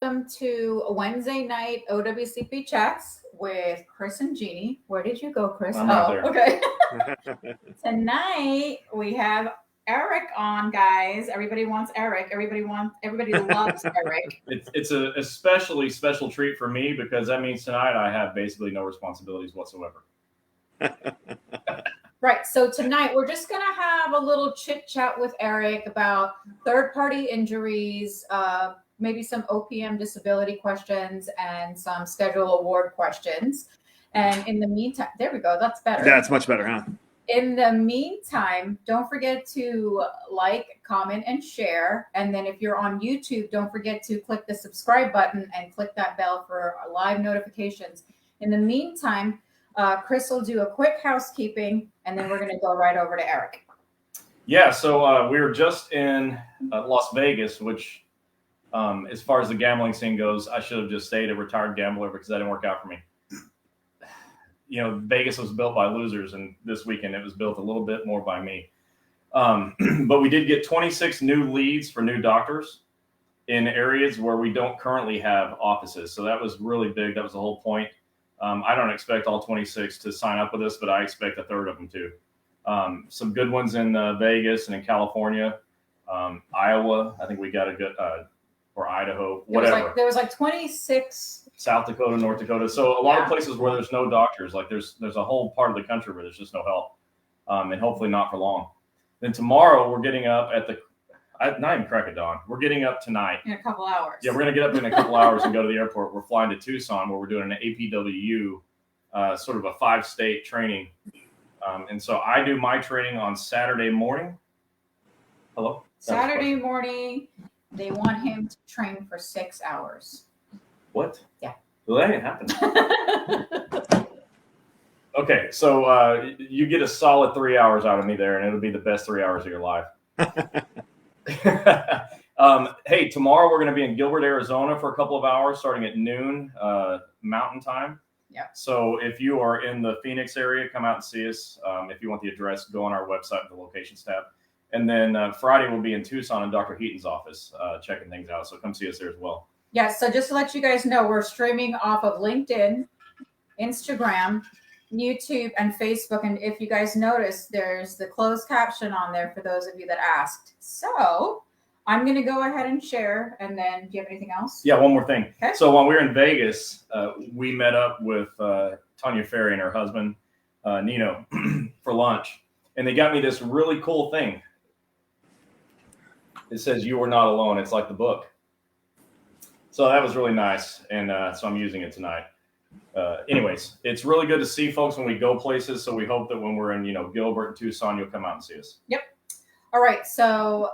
Welcome to Wednesday night OWCP chats with Chris and Gini. Where did you go, Chris? I'm right there. Okay. Tonight we have Eric on, guys. Everybody wants Eric. Everybody loves Eric. It's a especially special treat for me because that means tonight I have basically no responsibilities whatsoever. Right. So tonight we're just going to have a little chit chat with Eric about third-party injuries, maybe some OPM disability questions, and some schedule award questions. And in the meantime, there we go. That's better. That's much better, huh? In the meantime, don't forget to like, comment, and share. And then if you're on YouTube, don't forget to click the subscribe button and click that bell for live notifications. In the meantime, Chris will do a quick housekeeping, and then we're going to go right over to Eric. Yeah, so we were just in Las Vegas, which as far as the gambling scene goes, I should have just stayed a retired gambler because that didn't work out for me. You know, Vegas was built by losers, and this weekend it was built a little bit more by me. But we did get 26 new leads for new doctors in areas where we don't currently have offices. So that was really big. That was the whole point. I don't expect all 26 to sign up with us, but I expect a third of them to. Some good ones in Vegas and in California, Iowa. I think we got a good, or Idaho, whatever. There was like 26. South Dakota, North Dakota. So a lot of places where there's no doctors, like there's a whole part of the country where there's just no help, and hopefully not for long. Then tomorrow we're getting up at not even crack of dawn. We're getting up tonight. In a couple hours. Yeah, we're going to get up in a couple hours and go to the airport. We're flying to Tucson where we're doing an APWU, sort of a 5-state training. And so I do my training on Saturday morning. Hello? Saturday morning, they want him to train for 6 hours. What? Yeah. Well, that ain't happening. Okay, so you get a solid 3 hours out of me there, and it'll be the best 3 hours of your life. Hey, tomorrow we're going to be in Gilbert, Arizona for a couple of hours starting at noon Mountain Time. Yeah. So if you are in the Phoenix area, come out and see us. If you want the address, go on our website, the locations tab. And then Friday we'll be in Tucson in Dr. Heaton's office checking things out. So come see us there as well. Yeah, so just to let you guys know, we're streaming off of LinkedIn, Instagram, YouTube, and Facebook. And if you guys notice, there's the closed caption on there for those of you that asked. So I'm going to go ahead and share. And then do you have anything else? Yeah, one more thing. Okay. So when we were in Vegas, we met up with Tanya Ferry and her husband, Nino, for lunch. And they got me this really cool thing. It says, "You are not alone." It's like the book. So that was really nice. And so I'm using it tonight. Anyways, it's really good to see folks when we go places. So we hope that when we're in, Gilbert and Tucson, you'll come out and see us. Yep. All right. So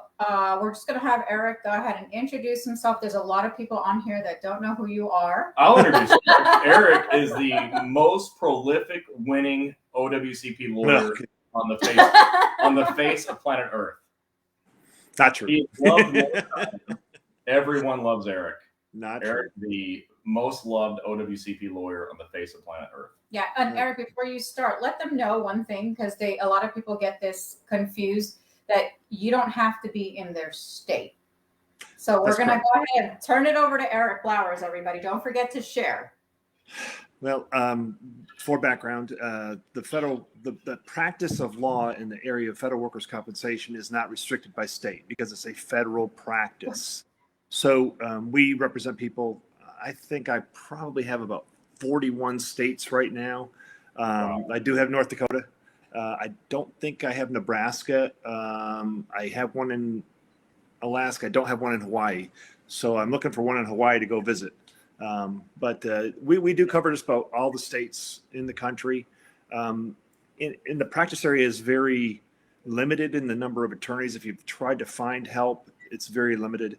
we're just going to have Eric go ahead and introduce himself. There's a lot of people on here that don't know who you are. I'll introduce you. Eric is the most prolific winning OWCP lawyer on the face of planet Earth. Not true. He is loved more time. Everyone loves Eric. Not Eric, true. the most loved OWCP lawyer on the face of planet Earth. Yeah, and Eric, before you start, let them know one thing, because a lot of people get this confused, that you don't have to be in their state. So we're going to go ahead and turn it over to Eric Blowers, everybody. Don't forget to share. Well, for background, the practice of law in the area of federal workers' compensation is not restricted by state because it's a federal practice. So we represent people. I think I probably have about 41 states right now. Wow. I do have North Dakota. I don't think I have Nebraska. I have one in Alaska. I don't have one in Hawaii. So I'm looking for one in Hawaii to go visit. But we do cover just about all the states in the country. In the practice area is very limited in the number of attorneys. If you've tried to find help, it's very limited.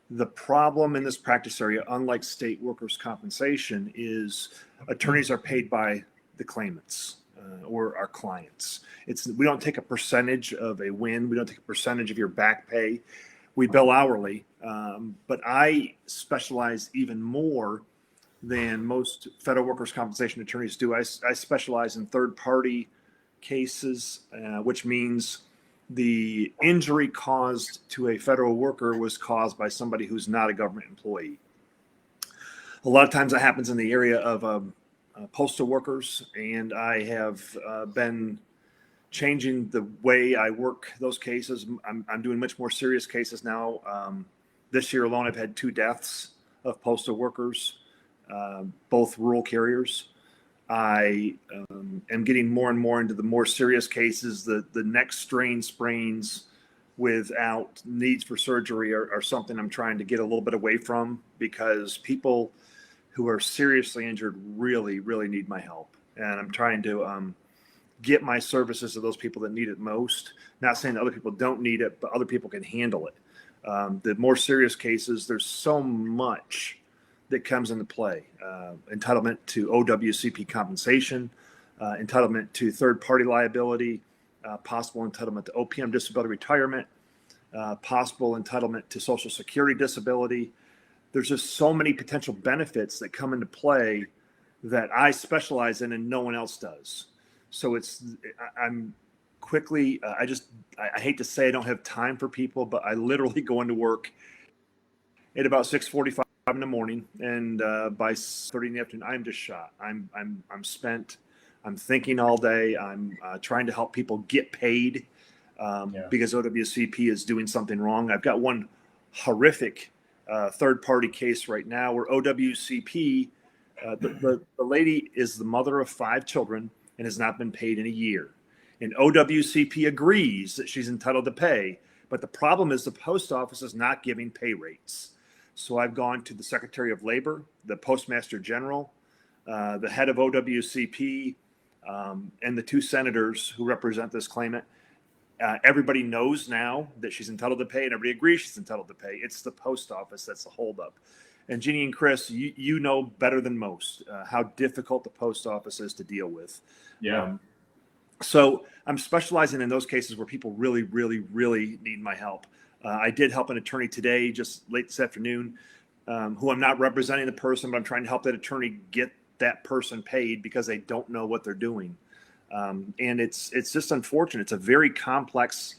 The problem in this practice area, unlike state workers' compensation, is attorneys are paid by the claimants or our clients. We don't take a percentage of a win. We don't take a percentage of your back pay. We bill hourly, but I specialize even more than most federal workers' compensation attorneys do. I specialize in third-party cases, which means the injury caused to a federal worker was caused by somebody who's not a government employee. A lot of times that happens in the area of postal workers, and I have been changing the way I work those cases. I'm doing much more serious cases now. This year alone, I've had 2 deaths of postal workers, both rural carriers. I am getting more and more into the more serious cases. The neck sprains without needs for surgery are something I'm trying to get a little bit away from, because people who are seriously injured really, really need my help. And I'm trying to get my services to those people that need it most. Not saying that other people don't need it, but other people can handle it. The more serious cases, there's so much that comes into play. Entitlement to OWCP compensation, entitlement to third-party liability, possible entitlement to OPM disability retirement, possible entitlement to Social Security disability. There's just so many potential benefits that come into play that I specialize in and no one else does. So I'm quickly, I hate to say I don't have time for people, but I literally go into work at about 6:45 in the morning, and by 6:30 in the afternoon, I'm just shot. I'm spent. I'm thinking all day. I'm trying to help people get paid because OWCP is doing something wrong. I've got one horrific third-party case right now where OWCP, the lady is the mother of 5 children and has not been paid in a year. And OWCP agrees that she's entitled to pay, but the problem is the post office is not giving pay rates. So I've gone to the Secretary of Labor, the Postmaster General, the head of OWCP, and the 2 senators who represent this claimant. Everybody knows now that she's entitled to pay, and everybody agrees she's entitled to pay. It's the post office that's the holdup. And Gini and Chris, you know better than most how difficult the post office is to deal with. Yeah. So I'm specializing in those cases where people really, really, really need my help. I did help an attorney today, just late this afternoon, who I'm not representing the person, but I'm trying to help that attorney get that person paid because they don't know what they're doing. And it's just unfortunate. It's a very complex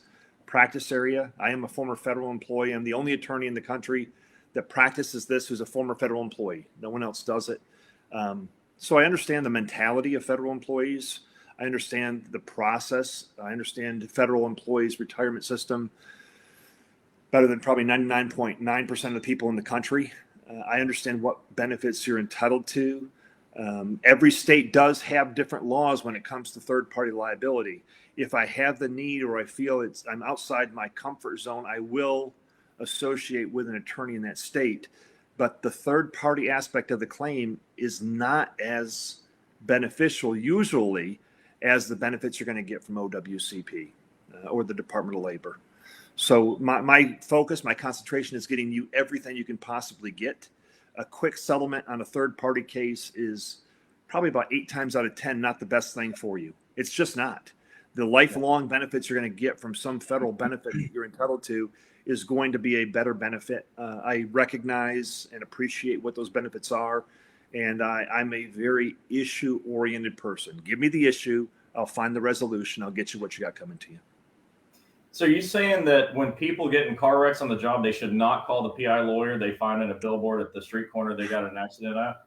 practice area. I am a former federal employee. I'm the only attorney in the country that practices this who's a former federal employee. No one else does it. So I understand the mentality of federal employees. I understand the process. I understand the federal employees' retirement system better than probably 99.9% of the people in the country. I understand what benefits you're entitled to. Every state does have different laws when it comes to third-party liability. If I have the need or I feel I'm outside my comfort zone, I will associate with an attorney in that state. But the third-party aspect of the claim is not as beneficial usually as the benefits you're going to get from OWCP or the Department of Labor. So my focus, my concentration is getting you everything you can possibly get. A quick settlement on a third-party case is probably about 8 times out of 10 not the best thing for you. It's just not. The lifelong benefits you're going to get from some federal benefit that you're entitled to is going to be a better benefit. I recognize and appreciate what those benefits are, and I'm a very issue-oriented person. Give me the issue, I'll find the resolution, I'll get you what you got coming to you. So are you saying that when people get in car wrecks on the job, they should not call the PI lawyer they find in a billboard at the street corner they got an accident at?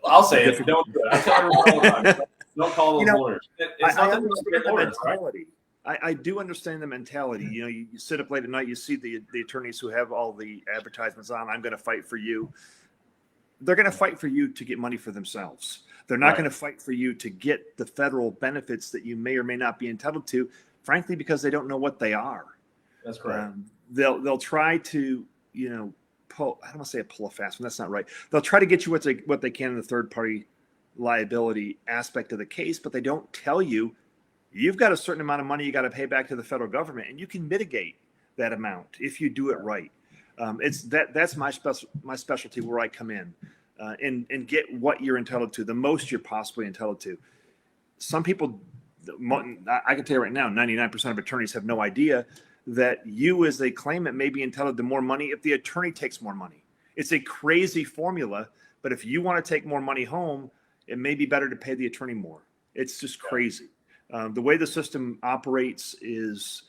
I'll say it. Don't do it. I tell everyone all the time, don't call those lawyers. It's I not understand the lawyers, mentality. Right? I do understand the mentality. You know, you sit up late at night, you see the attorneys who have all the advertisements on, I'm going to fight for you. They're going to fight for you to get money for themselves. They're not going to fight for you to get the federal benefits that you may or may not be entitled to, frankly, because they don't know what they are. That's correct. They'll try to, pull, I don't want to say pull a fast one. That's not right. They'll try to get you what they can in the third party liability aspect of the case, but they don't tell you you've got a certain amount of money you got to pay back to the federal government, and you can mitigate that amount if you do it right. That's my specialty where I come in. And get what you're entitled to, the most you're possibly entitled to. Some people, I can tell you right now, 99% of attorneys have no idea that you as a claimant may be entitled to more money if the attorney takes more money. It's a crazy formula, but if you want to take more money home, it may be better to pay the attorney more. It's just crazy. The way the system operates is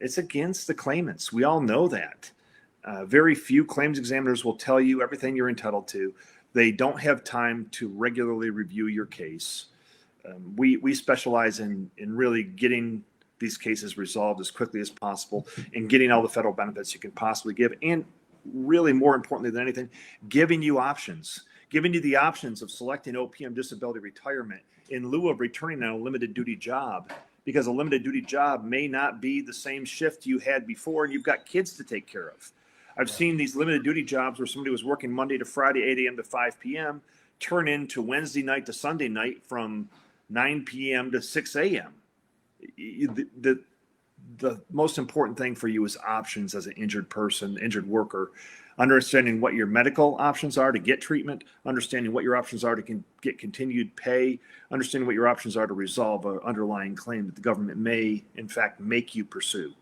it's against the claimants. We all know that. Very few claims examiners will tell you everything you're entitled to. They don't have time to regularly review your case. We specialize in really getting these cases resolved as quickly as possible and getting all the federal benefits you can possibly give. And really, more importantly than anything, giving you options, giving you the options of selecting OPM disability retirement in lieu of returning on a limited duty job, because a limited duty job may not be the same shift you had before and you've got kids to take care of. I've seen these limited duty jobs where somebody was working Monday to Friday, 8 a.m. to 5 p.m., turn into Wednesday night to Sunday night from 9 p.m. to 6 a.m. The most important thing for you is options as an injured person, injured worker, understanding what your medical options are to get treatment, understanding what your options are to get continued pay, understanding what your options are to resolve an underlying claim that the government may, in fact, make you pursue.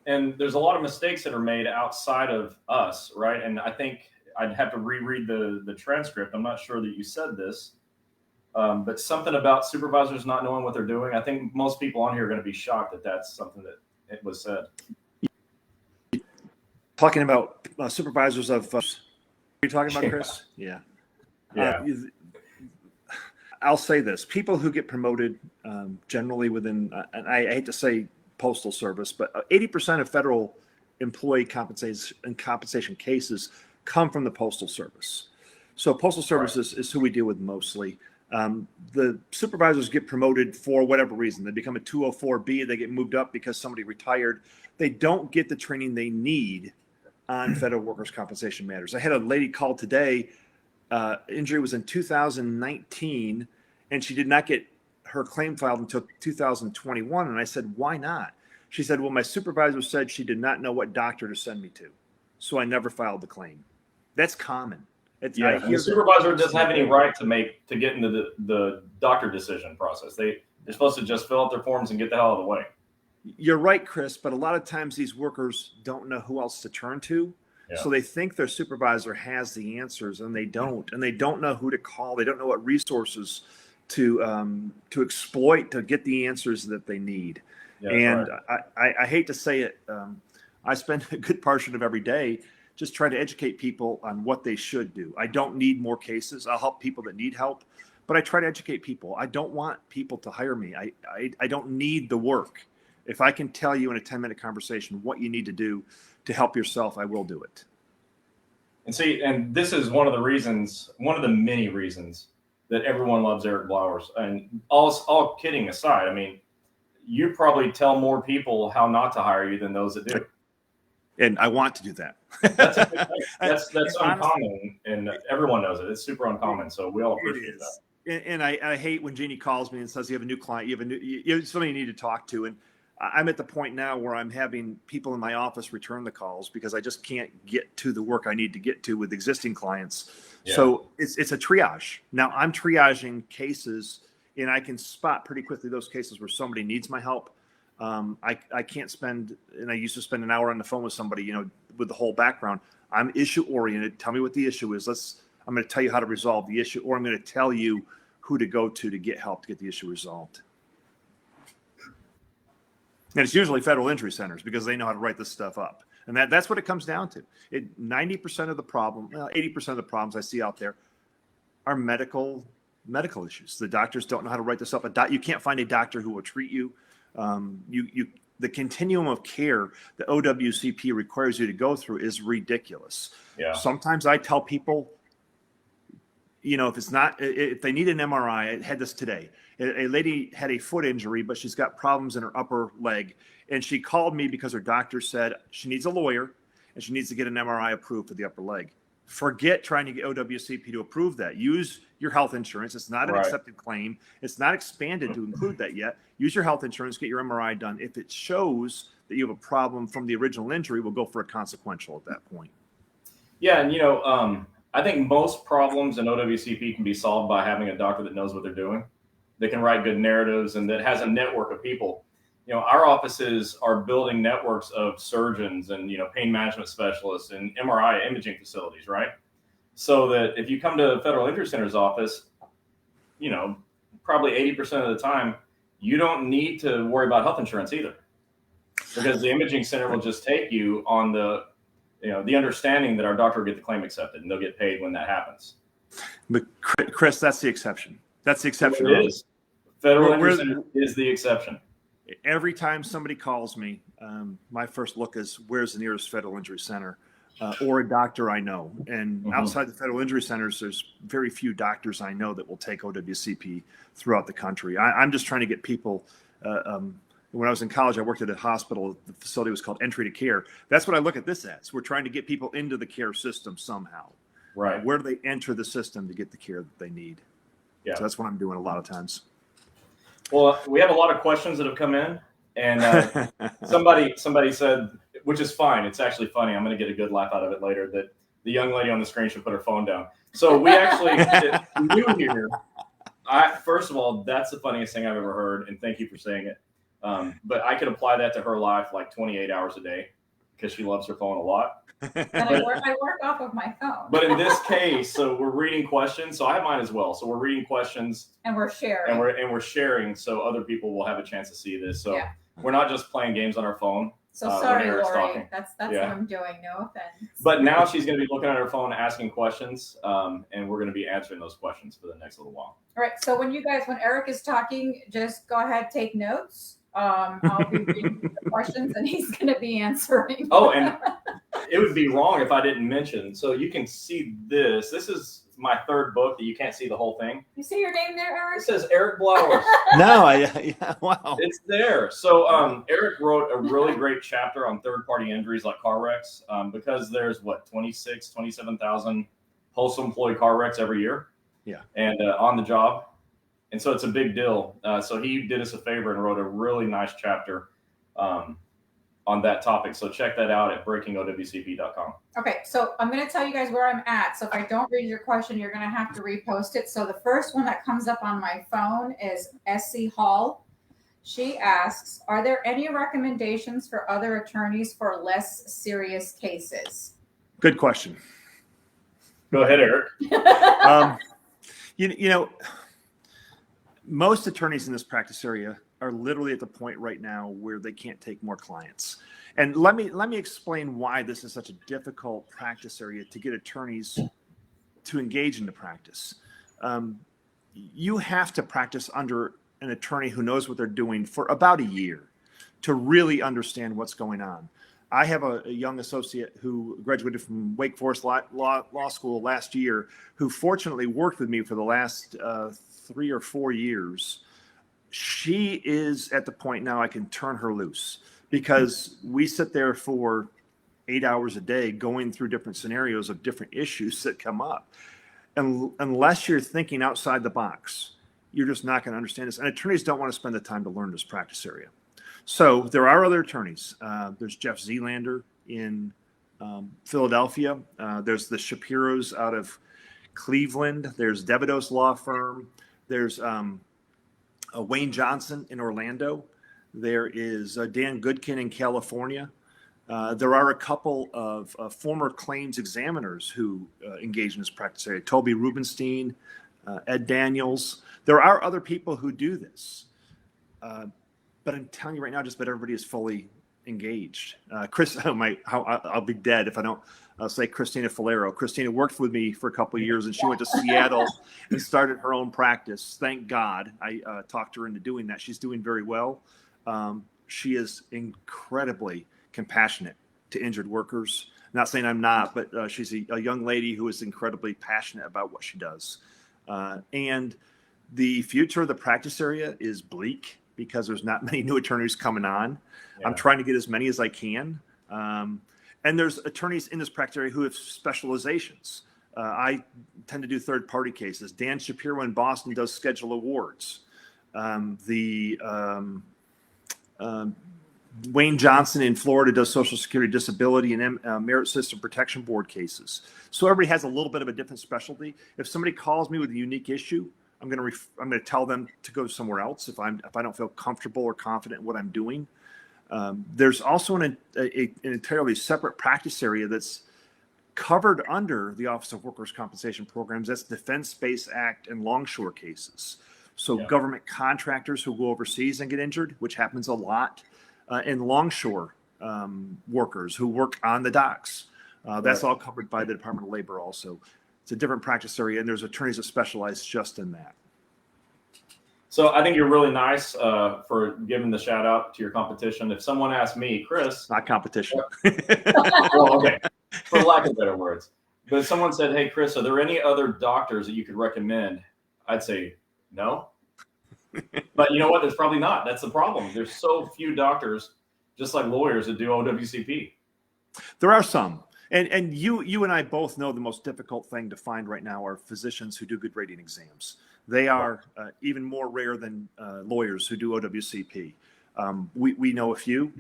And there's a lot of mistakes that are made outside of us, right? And I think I'd have to reread the transcript. I'm not sure that you said this, but something about supervisors not knowing what they're doing. I think most people on here are going to be shocked that that's something that it was said. Talking about supervisors of, are you talking about, Chris? Yeah. I'll say this: people who get promoted, generally within, and I hate to say Postal Service, but 80% of federal employee compensation cases come from the Postal Service. So Postal Service is who we deal with mostly. The supervisors get promoted for whatever reason. They become a 204B. They get moved up because somebody retired. They don't get the training they need on federal workers' compensation matters. I had a lady call today. Injury was in 2019, and she did not get her claim filed until 2021. And I said, why not? She said, well, my supervisor said she did not know what doctor to send me to, so I never filed the claim. That's common. The supervisor doesn't have any right to get into the doctor decision process. They're supposed to just fill out their forms and get the hell out of the way. You're right, Chris, but a lot of times these workers don't know who else to turn to. Yeah. So they think their supervisor has the answers, and they don't. And they don't know who to call. They don't know what resources to exploit to get the answers that they need. Yeah, and right. I hate to say it, I spend a good portion of every day just trying to educate people on what they should do. I don't need more cases. I'll help people that need help, but I try to educate people. I don't want people to hire me. I don't need the work. If I can tell you in a 10-minute conversation what you need to do to help yourself, I will do it. And this is one of the many reasons that everyone loves Eric Blowers. And all kidding aside, I mean, you probably tell more people how not to hire you than those that do. And I want to do that. That's uncommon, and everyone knows it. It's super uncommon, so we all appreciate that. And I hate when Gini calls me and says, you have a new client, you have somebody you need to talk to. And I'm at the point now where I'm having people in my office return the calls because I just can't get to the work I need to get to with existing clients. Yeah. So it's a triage. Now I'm triaging cases, and I can spot pretty quickly those cases where somebody needs my help. I can't spend, and I used to spend an hour on the phone with somebody, with the whole background. I'm issue oriented. Tell me what the issue is. I'm going to tell you how to resolve the issue, or I'm going to tell you who to go to get help to get the issue resolved. And it's usually federal injury centers because they know how to write this stuff up. And that's what it comes down to. 90% of the problem, 80% of the problems I see out there are medical issues. The doctors don't know how to write this up. You can't find a doctor who will treat you. The continuum of care that OWCP requires you to go through is ridiculous. Yeah. Sometimes I tell people, if they need an MRI, I had this today. A lady had a foot injury, but she's got problems in her upper leg. And she called me because her doctor said she needs a lawyer and she needs to get an MRI approved for the upper leg. Forget trying to get OWCP to approve that. Use your health insurance. It's not an accepted claim. It's not expanded to include that yet. Use your health insurance, get your MRI done. If it shows that you have a problem from the original injury, we'll go for a consequential at that point. Yeah, and I think most problems in OWCP can be solved by having a doctor that knows what they're doing, that can write good narratives, and that has a network of people. Our offices are building networks of surgeons and, pain management specialists and MRI imaging facilities, right? So that if you come to the Federal Injury Center's office, probably 80% of the time, you don't need to worry about health insurance either, because the imaging center will just take you on the the understanding that our doctor will get the claim accepted and they'll get paid when that happens. But Chris, that's the exception. That's the exception. It is. Federal Injury Center is the exception. Every time somebody calls me, my first look is where's the nearest federal injury center or a doctor I know. And outside the federal injury centers, there's very few doctors I know that will take OWCP throughout the country. I'm just trying to get people. When I was in college, I worked at a hospital. The facility was called Entry to Care. That's what I look at this as. We're trying to get people into the care system somehow. Right. Where do they enter the system to get the care that they need? Yeah. So that's what I'm doing a lot of times. Well, we have a lot of questions that have come in, and somebody said, which is fine. It's actually funny. I'm going to get a good laugh out of it later, that the young lady on the screen should put her phone down. So we actually knew here. First of all, that's the funniest thing I've ever heard, and thank you for saying it. But I could apply that to her life like 28 hours a day because she loves her phone a lot. And I work off of my phone. But in this case, so we're reading questions. So I have mine as well. So we're reading questions and we're sharing. And we're sharing so other people will have a chance to see this. So we're not just playing games on our phone. So sorry, Lori. That's what I'm doing. No offense. But now she's going to be looking at her phone, asking questions, and we're going to be answering those questions for the next little while. All right. So when Eric is talking, just go ahead, take notes. I'll be reading the questions and he's going to be answering. Oh, and it would be wrong if I didn't mention. So you can see this. This is my third book that you can't see the whole thing. You see your name there, Eric? It says Eric Blowers. No, wow. It's there. So Eric wrote a really great chapter on third-party injuries like car wrecks because there's 27,000 post-employed car wrecks every year. Yeah. And on the job. And so it's a big deal. So he did us a favor and wrote a really nice chapter on that topic. So check that out at breakingowcp.com. Okay, so I'm going to tell you guys where I'm at. So if I don't read your question, you're going to have to repost it. So the first one that comes up on my phone is SC Hall. She asks, are there any recommendations for other attorneys for less serious cases? Good question. Go ahead, Eric. You know, most attorneys in this practice area are literally at the point right now where they can't take more clients. And let me explain why this is such a difficult practice area to get attorneys to engage in the practice. You have to practice under an attorney who knows what they're doing for about a year to really understand what's going on. I have a young associate who graduated from Wake Forest Law School last year, who fortunately worked with me for the last 3 or 4 years. She is at the point now I can turn her loose because we sit there for 8 hours a day going through different scenarios of different issues that come up. And unless you're thinking outside the box, you're just not going to understand this. And attorneys don't want to spend the time to learn this practice area. So there are other attorneys. There's Jeff Zelander in Philadelphia. There's the Shapiros out of Cleveland. There's Devidos Law Firm. There's Wayne Johnson in Orlando. There is Dan Goodkin in California. There are a couple of former claims examiners who engage in this practice area. Toby Rubenstein, Ed Daniels. There are other people who do this. But I'm telling you right now, just about everybody is fully engaged. Chris, I'll be dead if I don't say Christina Falero. Christina worked with me for a couple of years, and she went to Seattle and started her own practice. Thank God I talked her into doing that. She's doing very well. She is incredibly compassionate to injured workers. Not saying I'm not, but she's a young lady who is incredibly passionate about what she does. And the future of the practice area is bleak, because there's not many new attorneys coming on. Yeah. I'm trying to get as many as I can. And there's attorneys in this practice area who have specializations. I tend to do third-party cases. Dan Shapiro in Boston does schedule awards. Wayne Johnson in Florida does Social Security Disability and Merit System Protection Board cases. So everybody has a little bit of a different specialty. If somebody calls me with a unique issue, I'm going to tell them to go somewhere else if I don't feel comfortable or confident in what I'm doing. There's also an entirely separate practice area that's covered under the Office of Workers' Compensation Programs. That's Defense Space Act and longshore cases. So government contractors who go overseas and get injured, which happens a lot, and longshore workers who work on the docks. That's all covered by the Department of Labor also. It's a different practice area, and there's attorneys that specialize just in that. So I think you're really nice for giving the shout out to your competition. If someone asked me, Chris, Not competition. well, okay, for lack of better words, but if someone said, "Hey, Chris, are there any other doctors that you could recommend?" I'd say no. But you know what? There's probably not. That's the problem. There's so few doctors, just like lawyers, that do OWCP. There are some. And you and I both know the most difficult thing to find right now are physicians who do good rating exams. They are even more rare than lawyers who do OWCP. We know a few.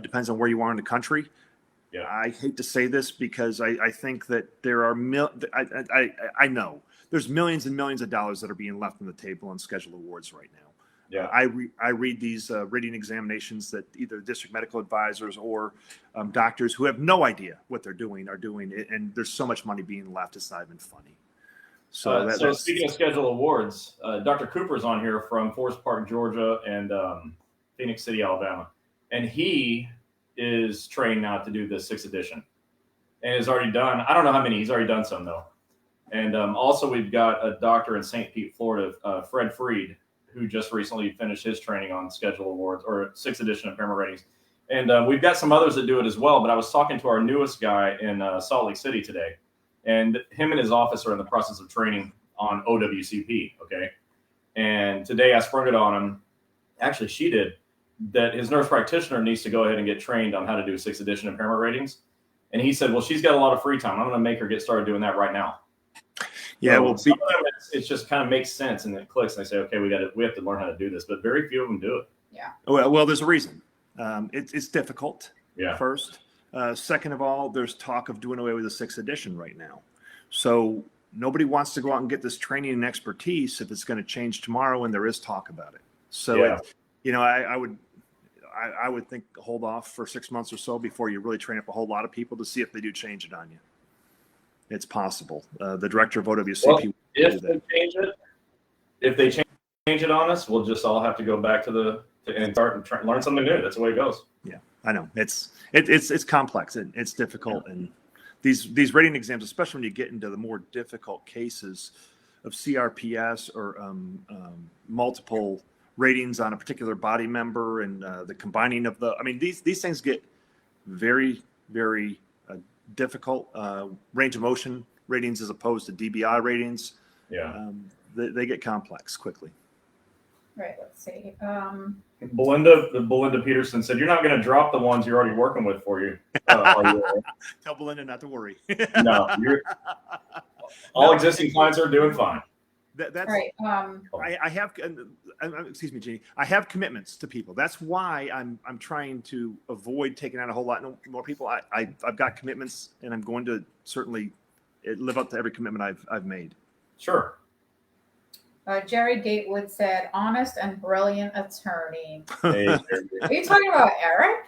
Depends on where you are in the country. Yeah. I hate to say this because I think that there are I know there's millions and millions of dollars that are being left on the table on schedule awards right now. Yeah. I read these rating examinations that either district medical advisors or doctors who have no idea what they're doing are doing, and there's so much money being left, it's not even funny. So, speaking of schedule awards, Dr. Cooper's on here from Forest Park, Georgia, and Phoenix City, Alabama, and he is trained now to do the 6th edition, and has already done. I don't know how many. He's already done some though, and also we've got a doctor in St. Pete, Florida, Fred Freed, who just recently finished his training on schedule awards or 6th edition impairment ratings. And we've got some others that do it as well. But I was talking to our newest guy in Salt Lake City today, and him and his office are in the process of training on OWCP. Okay. And today I sprung it on him. Actually, she did, that his nurse practitioner needs to go ahead and get trained on how to do 6th edition impairment ratings. And he said, well, she's got a lot of free time. I'm going to make her get started doing that right now. Yeah, so some of them it's just kind of makes sense and it clicks. And they say, okay, we have to learn how to do this, but very few of them do it. Yeah. Well, there's a reason. It's difficult. Yeah. First, second of all, there's talk of doing away with the 6th edition right now. So nobody wants to go out and get this training and expertise if it's going to change tomorrow, and there is talk about it. So, yeah. I would think hold off for 6 months or so before you really train up a whole lot of people to see if they do change it on you. It's possible. The director of OWCP. Well, if they change it on us, we'll just all have to go back to start and learn something new. That's the way it goes. Yeah, I know. It's complex and it's difficult. And these rating exams, especially when you get into the more difficult cases of CRPS or multiple ratings on a particular body member and the combining of these things get very, very difficult. Range of motion ratings as opposed to DBI ratings. Yeah. They get complex quickly. Right. Let's see. Belinda Peterson said, "You're not going to drop the ones you're already working with for you." Are you? Tell Belinda not to worry. No, all existing clients are doing fine. That's right. I have. Excuse me, Jeannie. I have commitments to people. That's why I'm trying to avoid taking on a whole lot more people. I've got commitments, and I'm going to certainly live up to every commitment I've made. Sure. Jerry Gatewood said, "Honest and brilliant attorney." Hey, Are you talking about Eric?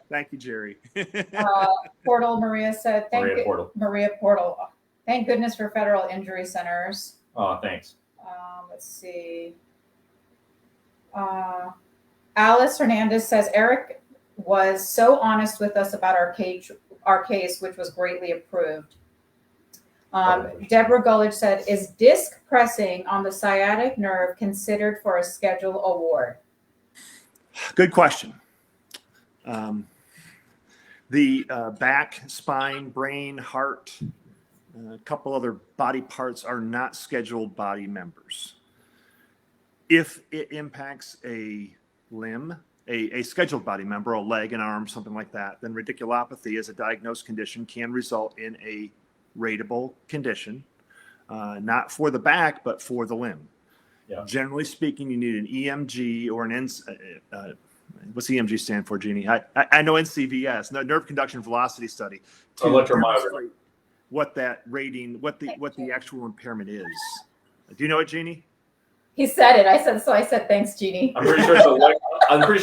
Thank you, Jerry. Portal Maria said, Maria Portal. Thank goodness for federal injury centers. Oh, thanks. Let's see. Alice Hernandez says, Eric was so honest with us about our case, which was greatly approved. Deborah Gullidge said, is disc pressing on the sciatic nerve considered for a schedule award? Good question. The back, spine, brain, heart, a couple other body parts are not scheduled body members. If it impacts a limb, a scheduled body member, a leg, an arm, something like that, then radiculopathy as a diagnosed condition can result in a rateable condition, not for the back, but for the limb. Yeah. Generally speaking, you need an EMG or an what's EMG stand for, Jeannie? I know NCVS, nerve conduction velocity study, to demonstrate what that rating, what the actual impairment is. Do you know it, Jeannie? He said it. I said thanks, Jeannie. I'm pretty sure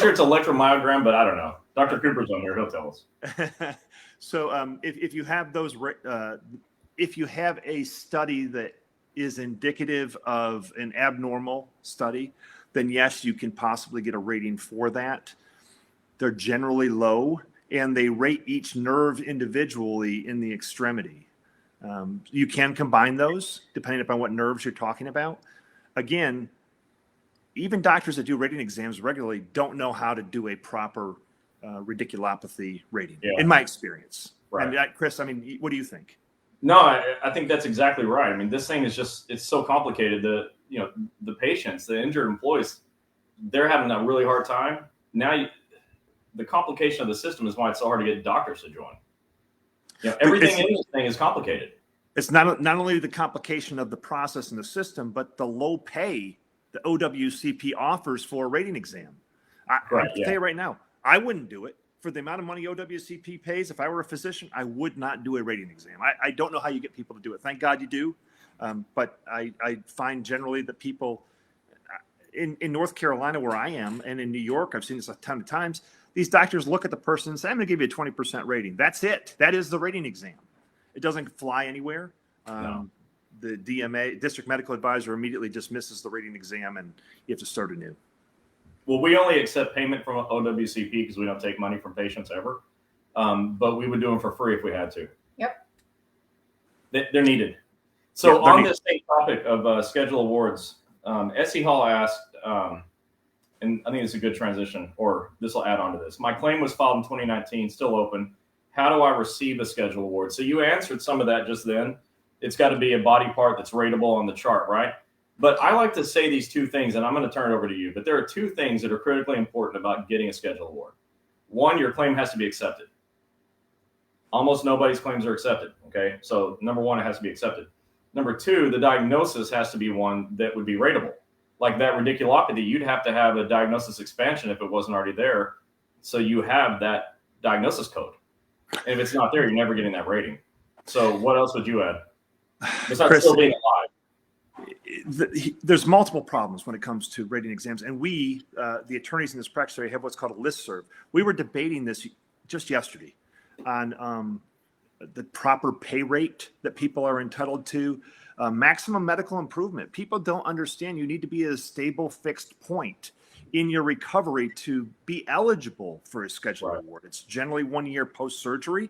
it's electromyogram, but I don't know. Dr. Cooper's on here; he'll tell us. So if you have those, if you have a study that is indicative of an abnormal study, then yes, you can possibly get a rating for that. They're generally low, and they rate each nerve individually in the extremity. You can combine those depending upon what nerves you're talking about. Again, even doctors that do rating exams regularly don't know how to do a proper radiculopathy rating, in my experience. Right. And Chris, I mean, what do you think? No, I think that's exactly right. I mean, this thing is just, it's so complicated that, you know, the patients, the injured employees, they're having a really hard time. Now, the complication of the system is why it's so hard to get doctors to join. You know, everything in this thing is complicated. It's not only the complication of the process and the system, but the low pay the OWCP offers for a rating exam. I can tell you right now, I wouldn't do it. For the amount of money OWCP pays, if I were a physician, I would not do a rating exam. I don't know how you get people to do it. Thank God you do. But I find generally that people in North Carolina, where I am, and in New York, I've seen this a ton of times, these doctors look at the person and say, I'm going to give you a 20% rating. That's it. That is the rating exam. It doesn't fly anywhere. No. The DMA, District Medical Advisor, immediately dismisses the rating exam and you have to start anew. Well, we only accept payment from OWCP because we don't take money from patients ever. But we would do them for free if we had to. Yep. They're needed. So on this same topic of schedule awards, SE Hall asked, and I think it's a good transition, or this will add on to this. My claim was filed in 2019, still open. How do I receive a schedule award? So you answered some of that just then. It's got to be a body part that's rateable on the chart, right? But I like to say these two things, and I'm going to turn it over to you. But there are two things that are critically important about getting a schedule award. One, your claim has to be accepted. Almost nobody's claims are accepted, okay? So number one, it has to be accepted. Number two, the diagnosis has to be one that would be rateable. Like that radiculopathy, you'd have to have a diagnosis expansion if it wasn't already there. So you have that diagnosis code. And if it's not there, you're never getting that rating. So what else would you add? Besides Chris, still being alive. There's multiple problems when it comes to rating exams. And we, the attorneys in this practice area, have what's called a listserv. We were debating this just yesterday on the proper pay rate that people are entitled to, maximum medical improvement. People don't understand you need to be at a stable, fixed point in your recovery to be eligible for a schedule award. It's generally 1 year post-surgery.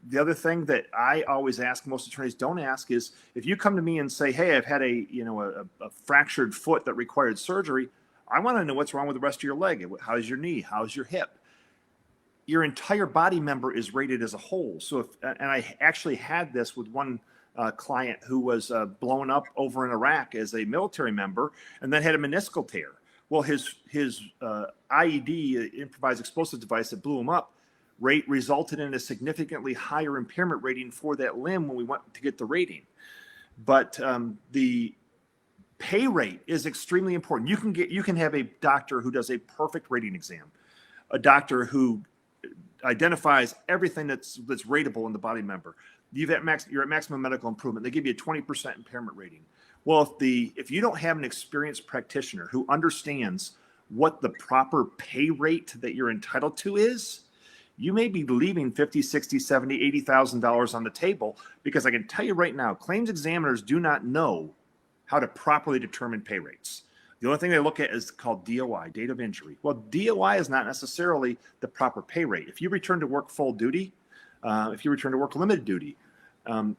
The other thing that I always ask, most attorneys don't ask, is if you come to me and say, hey, I've had a fractured foot that required surgery, I want to know what's wrong with the rest of your leg. How's your knee? How's your hip? Your entire body member is rated as a whole. So and I actually had this with one client who was blown up over in Iraq as a military member and then had a meniscal tear. Well, his IED, improvised explosive device that blew him up, rate resulted in a significantly higher impairment rating for that limb when we went to get the rating. But the pay rate is extremely important. You can have a doctor who does a perfect rating exam, a doctor who identifies everything that's rateable in the body member. You're at maximum medical improvement. They give you a 20% impairment rating. Well, if you don't have an experienced practitioner who understands what the proper pay rate that you're entitled to is, you may be leaving $50,000, $60,000, $70,000, $80,000 on the table, because I can tell you right now, claims examiners do not know how to properly determine pay rates. The only thing they look at is called DOI, date of injury. Well, DOI is not necessarily the proper pay rate. If you return to work full duty, if you return to work limited duty,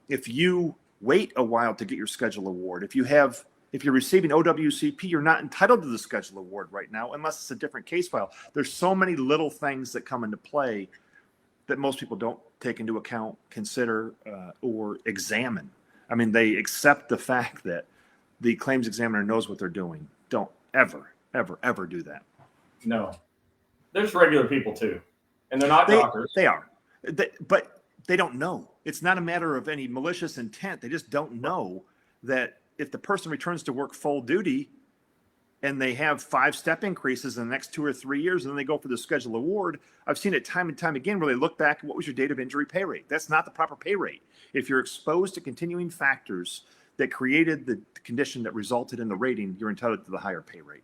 if you wait a while to get your schedule award, if you're receiving OWCP, you're not entitled to the schedule award right now unless it's a different case file. There's so many little things that come into play that most people don't take into account, consider, or examine. I mean, they accept the fact that the claims examiner knows what they're doing. Don't ever, ever, ever do that. No. There's regular people too. And they're not doctors. They are. But they don't know. It's not a matter of any malicious intent. They just don't know that if the person returns to work full duty and they have 5-step increases in the next 2 or 3 years, and then they go for the schedule award, I've seen it time and time again where they look back at what was your date of injury pay rate. That's not the proper pay rate. If you're exposed to continuing factors that created the condition that resulted in the rating, you're entitled to the higher pay rate.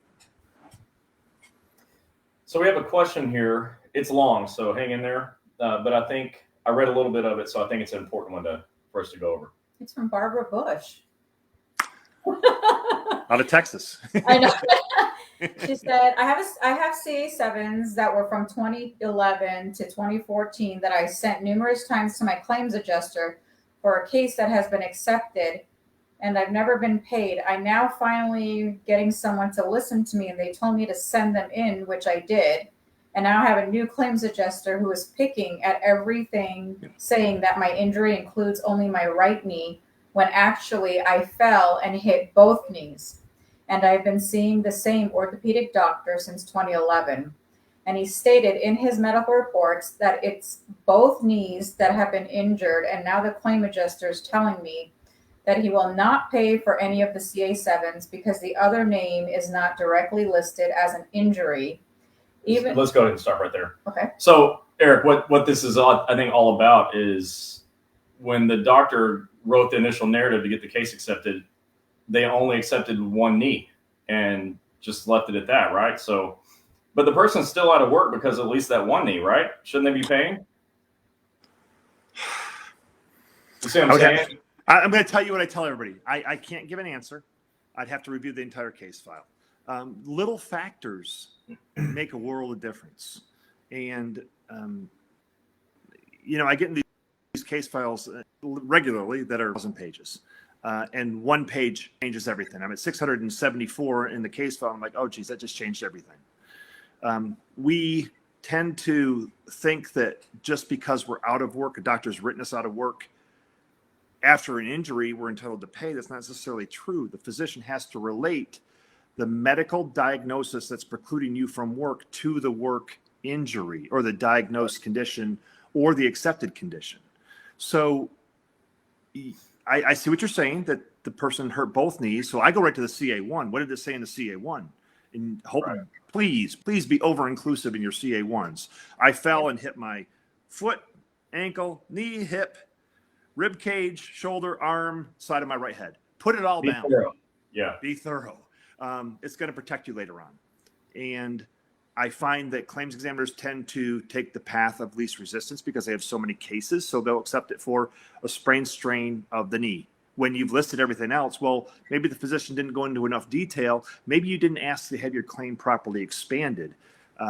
So we have a question here. It's long, so hang in there. But I think I read a little bit of it, so I think it's an important one for us to go over. It's from Barbara Bush. Out of Texas. I know. She said, I have CA7s that were from 2011 to 2014 that I sent numerous times to my claims adjuster for a case that has been accepted and I've never been paid. I now finally getting someone to listen to me and they told me to send them in, which I did. And now I have a new claims adjuster who is picking at everything, saying that my injury includes only my right knee when actually I fell and hit both knees. And I've been seeing the same orthopedic doctor since 2011. And he stated in his medical reports that it's both knees that have been injured. And now the claim adjuster is telling me that he will not pay for any of the CA7s because the other name is not directly listed as an injury. Let's go ahead and start right there. Okay. So, Eric, what this is, I think, all about is when the doctor wrote the initial narrative to get the case accepted, they only accepted one knee and just left it at that, right? So, but the person's still out of work because at least that one knee, right? Shouldn't they be paying? You see what I'm saying? I'm going to tell you what I tell everybody. I can't give an answer. I'd have to review the entire case file. Little factors make a world of difference. And, I get in these case files regularly that are 1,000 pages. And one page changes everything. I'm at 674 in the case file. I'm like, oh, geez, that just changed everything. We tend to think that just because we're out of work, a doctor's written us out of work, after an injury, we're entitled to pay. That's not necessarily true. The physician has to relate the medical diagnosis that's precluding you from work to the work injury or the diagnosed condition or the accepted condition. So I see what you're saying, that the person hurt both knees. So I go right to the CA1. What did it say in the CA1? And hope, please be over-inclusive in your CA1s. I fell and hit my foot, ankle, knee, hip, rib cage, shoulder, arm, side of my right head. Put it all down. Thorough. Yeah. Be thorough. It's going to protect you later on. And I find that claims examiners tend to take the path of least resistance because they have so many cases. So they'll accept it for a sprain strain of the knee. When you've listed everything else, well, maybe the physician didn't go into enough detail. Maybe you didn't ask to have your claim properly expanded.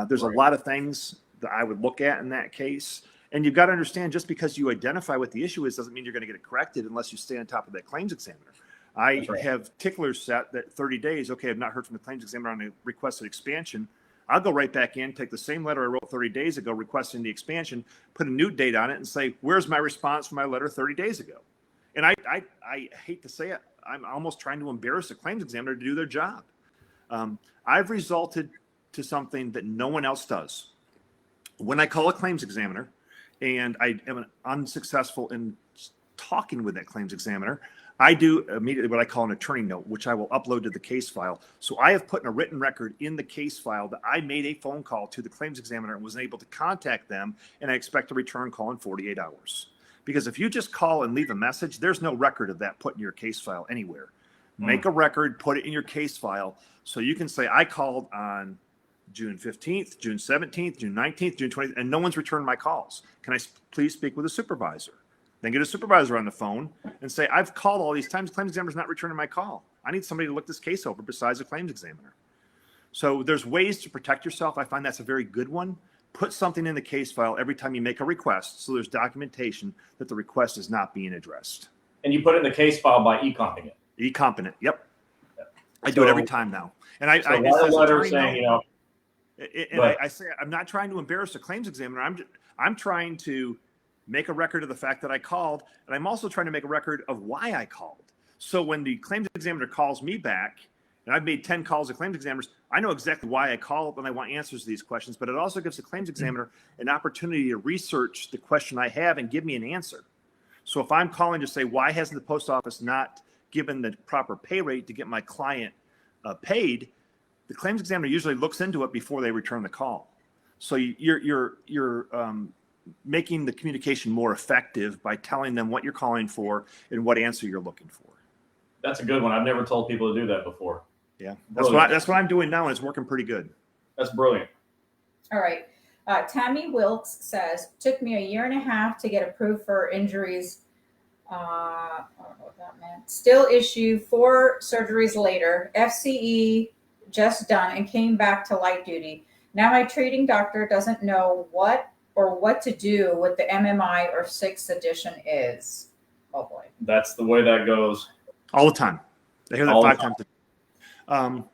There's a lot of things that I would look at in that case. And you've got to understand, just because you identify what the issue is doesn't mean you're going to get it corrected unless you stay on top of that claims examiner. I have ticklers set that 30 days, okay, I've not heard from the claims examiner on a requested expansion. I'll go right back in, take the same letter I wrote 30 days ago requesting the expansion, put a new date on it and say, where's my response for my letter 30 days ago? And I hate to say it, I'm almost trying to embarrass a claims examiner to do their job. I've resulted to something that no one else does. When I call a claims examiner, and I am unsuccessful in talking with that claims examiner, I do immediately what I call an attorney note, which I will upload to the case file. So I have put in a written record in the case file that I made a phone call to the claims examiner and was able to contact them, and I expect a return call in 48 hours. Because if you just call and leave a message, there's no record of that put in your case file anywhere. Make a record, put it in your case file, so you can say, I called on June 15th, June 17th, June 19th, June 20th, and no one's returned my calls. Can I please speak with a supervisor? Then get a supervisor on the phone and say, I've called all these times. Claims examiner's not returning my call. I need somebody to look this case over besides a claims examiner. So there's ways to protect yourself. I find that's a very good one. Put something in the case file every time you make a request, so there's documentation that the request is not being addressed. And you put it in the case file by e-comping it. E-comping, yep. I do it every time now. And I write a letter saying, I say, I'm not trying to embarrass a claims examiner. I'm trying to make a record of the fact that I called, and I'm also trying to make a record of why I called. So when the claims examiner calls me back, and I've made 10 calls to claims examiners, I know exactly why I called and I want answers to these questions, but it also gives the claims examiner an opportunity to research the question I have and give me an answer. So if I'm calling to say, why hasn't the post office not given the proper pay rate to get my client paid, the claims examiner usually looks into it before they return the call. So you're making the communication more effective by telling them what you're calling for and what answer you're looking for. That's a good one. I've never told people to do that before. Yeah, that's what I'm doing now, and it's working pretty good. That's brilliant. All right. Tammy Wilkes says, took me 1.5 years to get approved for injuries. I don't know what that meant. Still issue 4 surgeries later. FCE just done and came back to light duty. Now my treating doctor doesn't know what to do with the MMI or 6th edition is. Oh boy. That's the way that goes. All the time. They hear that All the 5 times.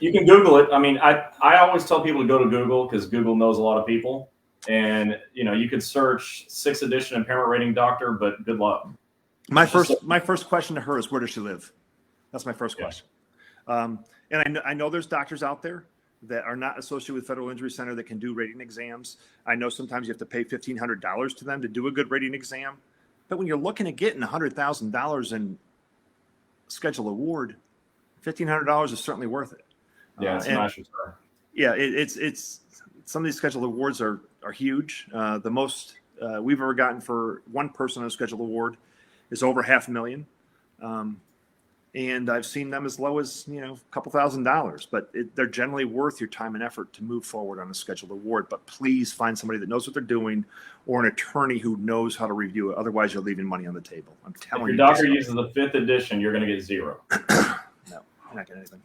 You can Google it. I mean, I always tell people to go to Google because Google knows a lot of people. And, you could search 6th edition impairment rating doctor, but good luck. My first question to her is, where does she live? That's my first question. And I know there's doctors out there that are not associated with Federal Injury Center that can do rating exams. I know sometimes you have to pay $1,500 to them to do a good rating exam. But when you're looking at getting $100,000 in schedule award, $1,500 is certainly worth it. Yeah, it's nice. Yeah, it's some of these schedule awards are huge. The most we've ever gotten for one person on a schedule award is over $500,000. And I've seen them as low as, a couple $1,000s, but they're generally worth your time and effort to move forward on a scheduled award. But please find somebody that knows what they're doing or an attorney who knows how to review it. Otherwise, you're leaving money on the table. I'm telling you. If your doctor uses the 5th edition, you're going to get 0. No, you're not getting anything.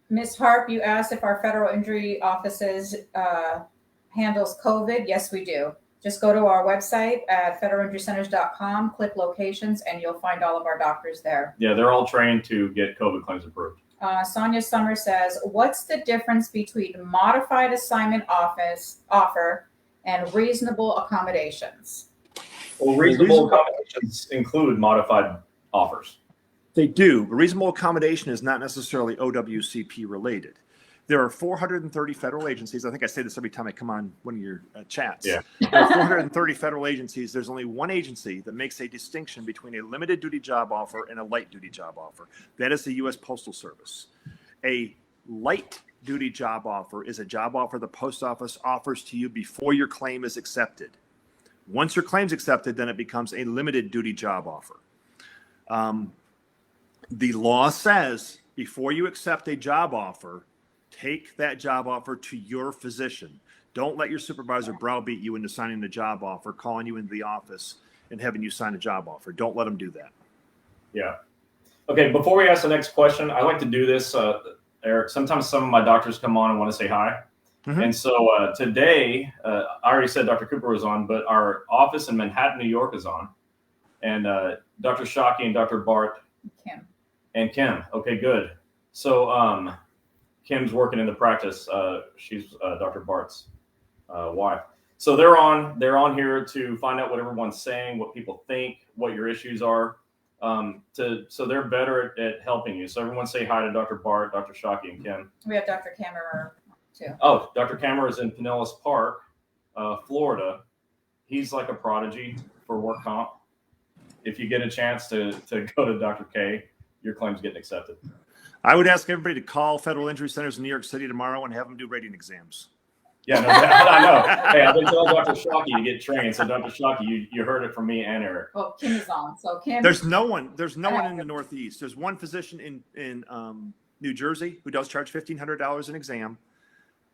Ms. Harp, you asked if our federal injury offices handles COVID. Yes, we do. Just go to our website at federalinjurycenters.com, click locations, and you'll find all of our doctors there. Yeah, they're all trained to get COVID claims approved. Sonia Summer says, what's the difference between modified assignment offer and reasonable accommodations? Well, reasonable accommodations include modified offers. They do. But reasonable accommodation is not necessarily OWCP related. There are 430 federal agencies. I think I say this every time I come on one of your chats. Yeah. There are 430 federal agencies. There's only one agency that makes a distinction between a limited duty job offer and a light duty job offer. That is the U.S. Postal Service. A light duty job offer is a job offer the post office offers to you before your claim is accepted. Once your claim's accepted, then it becomes a limited duty job offer. The law says before you accept a job offer, take that job offer to your physician. Don't let your supervisor browbeat you into signing the job offer, calling you into the office and having you sign a job offer. Don't let them do that. Yeah. Okay, before we ask the next question, I like to do this, Eric. Sometimes some of my doctors come on and want to say hi. Mm-hmm. And so today, I already said Dr. Cooper was on, but our office in Manhattan, New York is on. And Dr. Shockey and Dr. Bart. Kim. Okay, good. So Kim's working in the practice. She's Dr. Bart's wife. So they're on here to find out what everyone's saying, what people think, what your issues are. So they're better at helping you. So everyone say hi to Dr. Bart, Dr. Shockey, and Kim. We have Dr. Kammerer too. Oh, Dr. Kammerer is in Pinellas Park, Florida. He's like a prodigy for work comp. If you get a chance to go to Dr. K, your claim's getting accepted. I would ask everybody to call Federal Injury Centers in New York City tomorrow and have them do rating exams. Yeah, no, I know. Hey, I've been telling Dr. Shockey to get trained. So Dr. Shockey, you heard it from me and Eric. Well, Kim is on. So Kim. There's no one in the Northeast. There's one physician in New Jersey who does charge $1,500 an exam.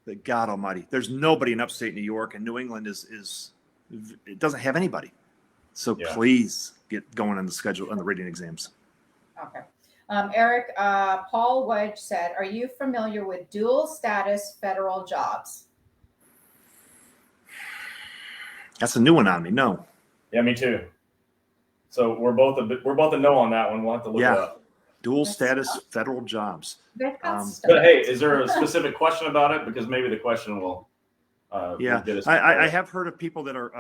But God Almighty, there's nobody in upstate New York, and New England it doesn't have anybody. So please get going on the schedule on the rating exams. Okay. Eric, Paul Wedge said, are you familiar with dual status federal jobs? That's a new one on me. No. Yeah, me too. So we're both a no on that one. We'll have to look it up. Dual status federal jobs. But hey, is there a specific question about it? Because maybe the question will. Will get us I have heard of people that are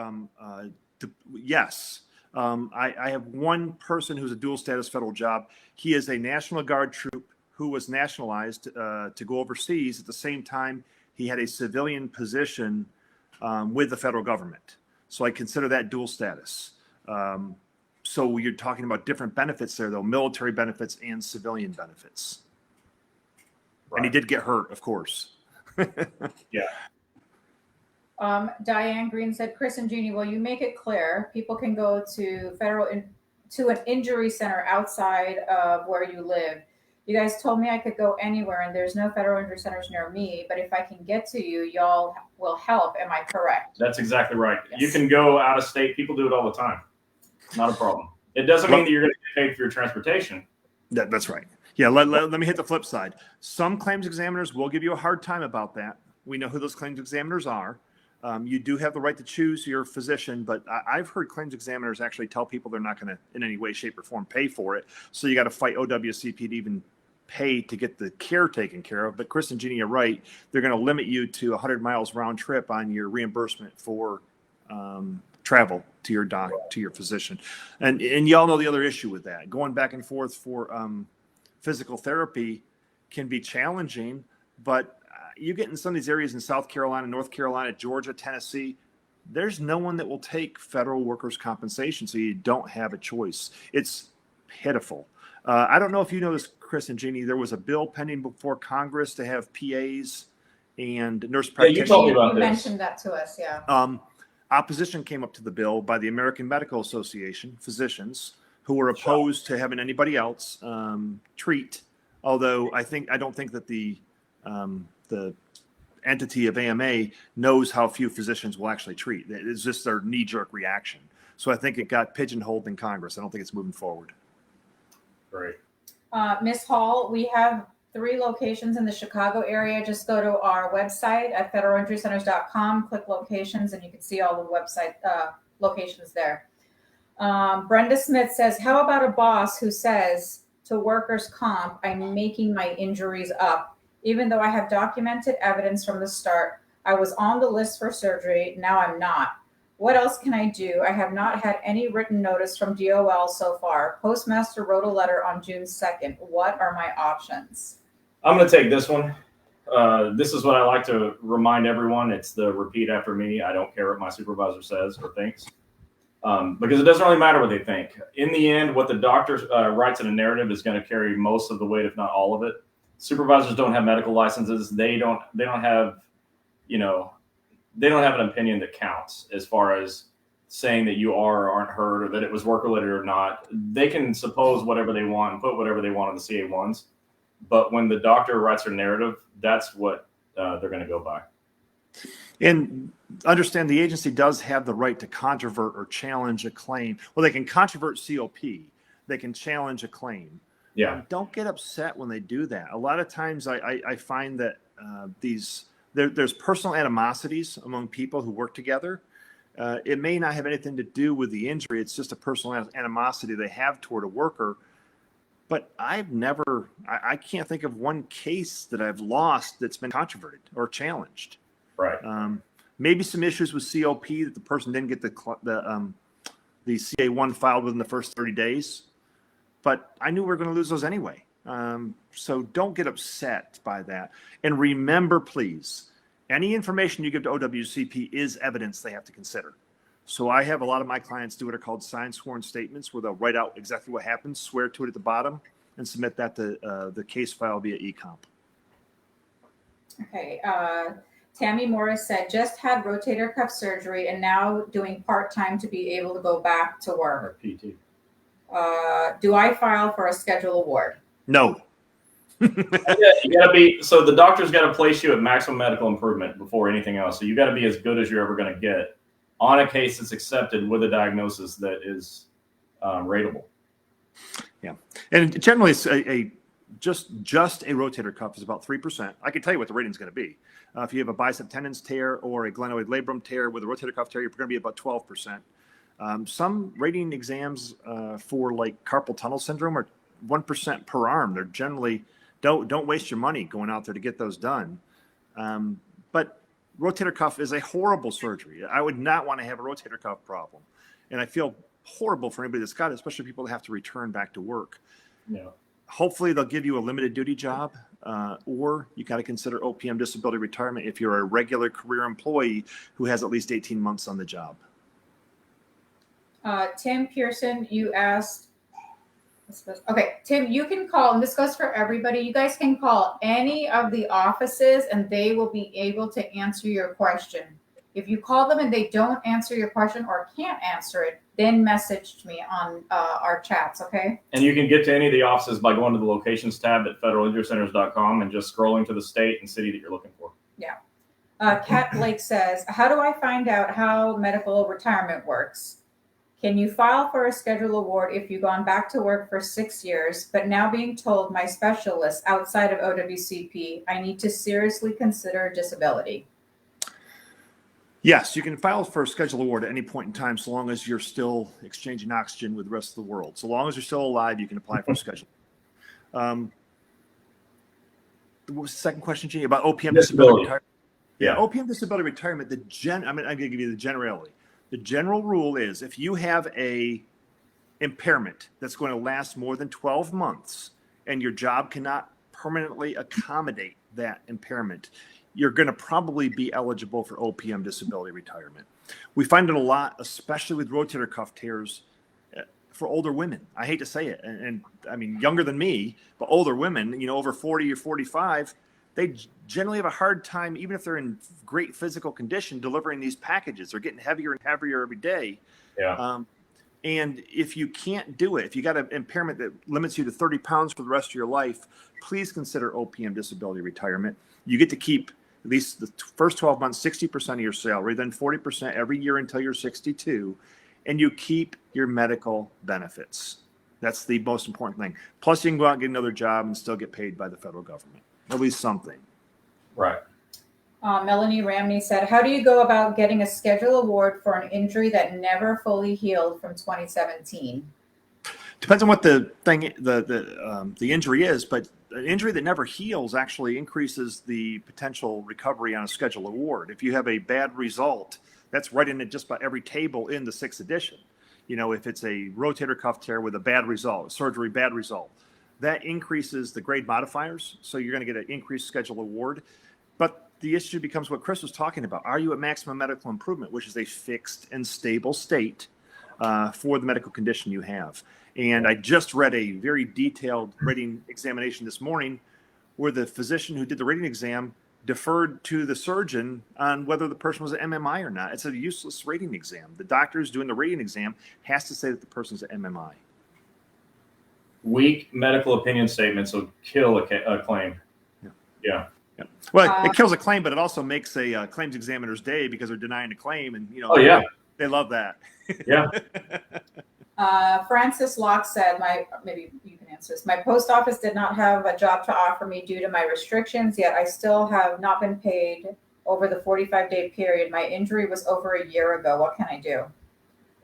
yes. I have one person who's a dual status federal job. He is a National Guard troop who was nationalized to go overseas. At the same time, he had a civilian position with the federal government. So I consider that dual status. So you're talking about different benefits there, though, military benefits and civilian benefits. Right. And he did get hurt, of course. Yeah. Diane Green said, Chris and Gini, will you make it clear people can go to to an injury center outside of where you live? You guys told me I could go anywhere, and there's no federal injury centers near me. But if I can get to you, y'all will help. Am I correct? That's exactly right. Yes. You can go out of state. People do it all the time. Not a problem. It doesn't mean that you're going to get paid for your transportation. That's right. Yeah, let me hit the flip side. Some claims examiners will give you a hard time about that. We know who those claims examiners are. You do have the right to choose your physician, but I've heard claims examiners actually tell people they're not going to, in any way, shape, or form, pay for it. So you got to fight OWCP to even pay to get the care taken care of. But Chris and Gini are right. They're going to limit you to 100 miles round trip on your reimbursement for travel to your doc, to your physician. And y'all know the other issue with that. Going back and forth for physical therapy can be challenging, but you get in some of these areas in South Carolina, North Carolina, Georgia, Tennessee, there's no one that will take federal workers' compensation, so you don't have a choice. It's pitiful. I don't know if you know this, Chris and Jeannie, there was a bill pending before Congress to have PAs and nurse practitioners. Yeah, you told me about You this. mentioned that to us, yeah. Opposition came up to the bill by the American Medical Association, physicians, who were opposed to having anybody else treat. Although I don't think that the entity of AMA knows how few physicians will actually treat. It's just their knee-jerk reaction. So I think it got pigeonholed in Congress. I don't think it's moving forward. Great. Ms. Hall, we have 3 locations in the Chicago area. Just go to our website at federalinjurycenters.com, click locations, and you can see all the website locations there. Brenda Smith says, how about a boss who says to workers' comp, I'm making my injuries up, even though I have documented evidence from the start. I was on the list for surgery. Now I'm not. What else can I do? I have not had any written notice from DOL so far. Postmaster wrote a letter on June 2nd. What are my options? I'm going to take this one. This is what I like to remind everyone. It's the repeat after me. I don't care what my supervisor says or thinks, because it doesn't really matter what they think. In the end, what the doctor writes in a narrative is going to carry most of the weight, if not all of it. Supervisors don't have medical licenses. They don't have, they don't have an opinion that counts as far as saying that you are or aren't hurt or that it was work related or not. They can suppose whatever they want and put whatever they want on the CA1s. But when the doctor writes their narrative, that's what they're going to go by. And understand the agency does have the right to controvert or challenge a claim. Well, they can controvert COP. They can challenge a claim. Yeah. Don't get upset when they do that. A lot of times I find that there's personal animosities among people who work together. It may not have anything to do with the injury. It's just a personal animosity they have toward a worker. But I can't think of one case that I've lost that's been controverted or challenged. Right. Maybe some issues with COP that the person didn't get the CA1 filed within the first 30 days. But I knew we were going to lose those anyway. So don't get upset by that. And remember, please, any information you give to OWCP is evidence they have to consider. So I have a lot of my clients do what are called signed sworn statements, where they'll write out exactly what happens, swear to it at the bottom, and submit that to the case file via eComp. Okay. Tammy Morris said, just had rotator cuff surgery and now doing part-time to be able to go back to work. Or PT. Do I file for a schedule award? No. Yeah, you got to be, so the doctor's got to place you at maximum medical improvement before anything else. So you got to be as good as you're ever going to get on a case that's accepted with a diagnosis that is rateable. Yeah. And generally it's just a rotator cuff is about 3%. I can tell you what the rating is going to be. If you have a bicep tendons tear or a glenoid labrum tear with a rotator cuff tear, you're going to be about 12%. Some rating exams for like carpal tunnel syndrome are 1% per arm. They're generally don't waste your money going out there to get those done. But rotator cuff is a horrible surgery. I would not want to have a rotator cuff problem, and I feel horrible for anybody that's got it, especially people that have to return back to work. Yeah. Hopefully they'll give you a limited duty job, or you got to consider OPM disability retirement if you're a regular career employee who has at least 18 months on the job. Tim Pearson, you asked. Okay, Tim, you can call, and this goes for everybody. You guys can call any of the offices and they will be able to answer your question. If you call them and they don't answer your question or can't answer it, then message me on our chats, okay? And you can get to any of the offices by going to the locations tab at federalinjurycenters.com and just scrolling to the state and city that you're looking for. Yeah. Kat Blake says, how do I find out how medical retirement works? Can you file for a schedule award if you've gone back to work for 6 years, but now being told my specialist outside of OWCP, I need to seriously consider disability? Yes, you can file for a schedule award at any point in time, so long as you're still exchanging oxygen with the rest of the world. So long as you're still alive, you can apply for a schedule. What was the second question, Gene? About OPM disability retirement? Yeah, OPM disability retirement. I'm going to give you the generality. The general rule is if you have a impairment that's going to last more than 12 months and your job cannot permanently accommodate that impairment, you're going to probably be eligible for OPM disability retirement. We find it a lot, especially with rotator cuff tears for older women. I hate to say it. And I mean, younger than me, but older women, over 40 or 45, they generally have a hard time, even if they're in great physical condition, delivering these packages. They're getting heavier and heavier every day. Yeah. And if you can't do it, if you got an impairment that limits you to 30 pounds for the rest of your life, please consider OPM disability retirement. You get to keep at least the first 12 months, 60% of your salary, then 40% every year until you're 62, and you keep your medical benefits. That's the most important thing. Plus, you can go out and get another job and still get paid by the federal government, at least something. Right. Melanie Ramney said, how do you go about getting a schedule award for an injury that never fully healed from 2017? Depends on what the injury is, but an injury that never heals actually increases the potential recovery on a schedule award. If you have a bad result, that's right in just about every table in the 6th edition. If it's a rotator cuff tear with a bad result, surgery bad result, that increases the grade modifiers. So you're going to get an increased schedule award. But the issue becomes what Chris was talking about. Are you at maximum medical improvement, which is a fixed and stable state for the medical condition you have? And I just read a very detailed rating examination this morning where the physician who did the rating exam deferred to the surgeon on whether the person was at MMI or not. It's a useless rating exam. The doctor who's doing the rating exam has to say that the person's at MMI. Weak medical opinion statements will kill a claim. Yeah. Well, it kills a claim, but it also makes a claims examiner's day because they're denying a claim, and they love that. Yeah. Francis Locke said, maybe you can answer this. My post office did not have a job to offer me due to my restrictions, yet I still have not been paid over the 45-day period. My injury was over a year ago. What can I do?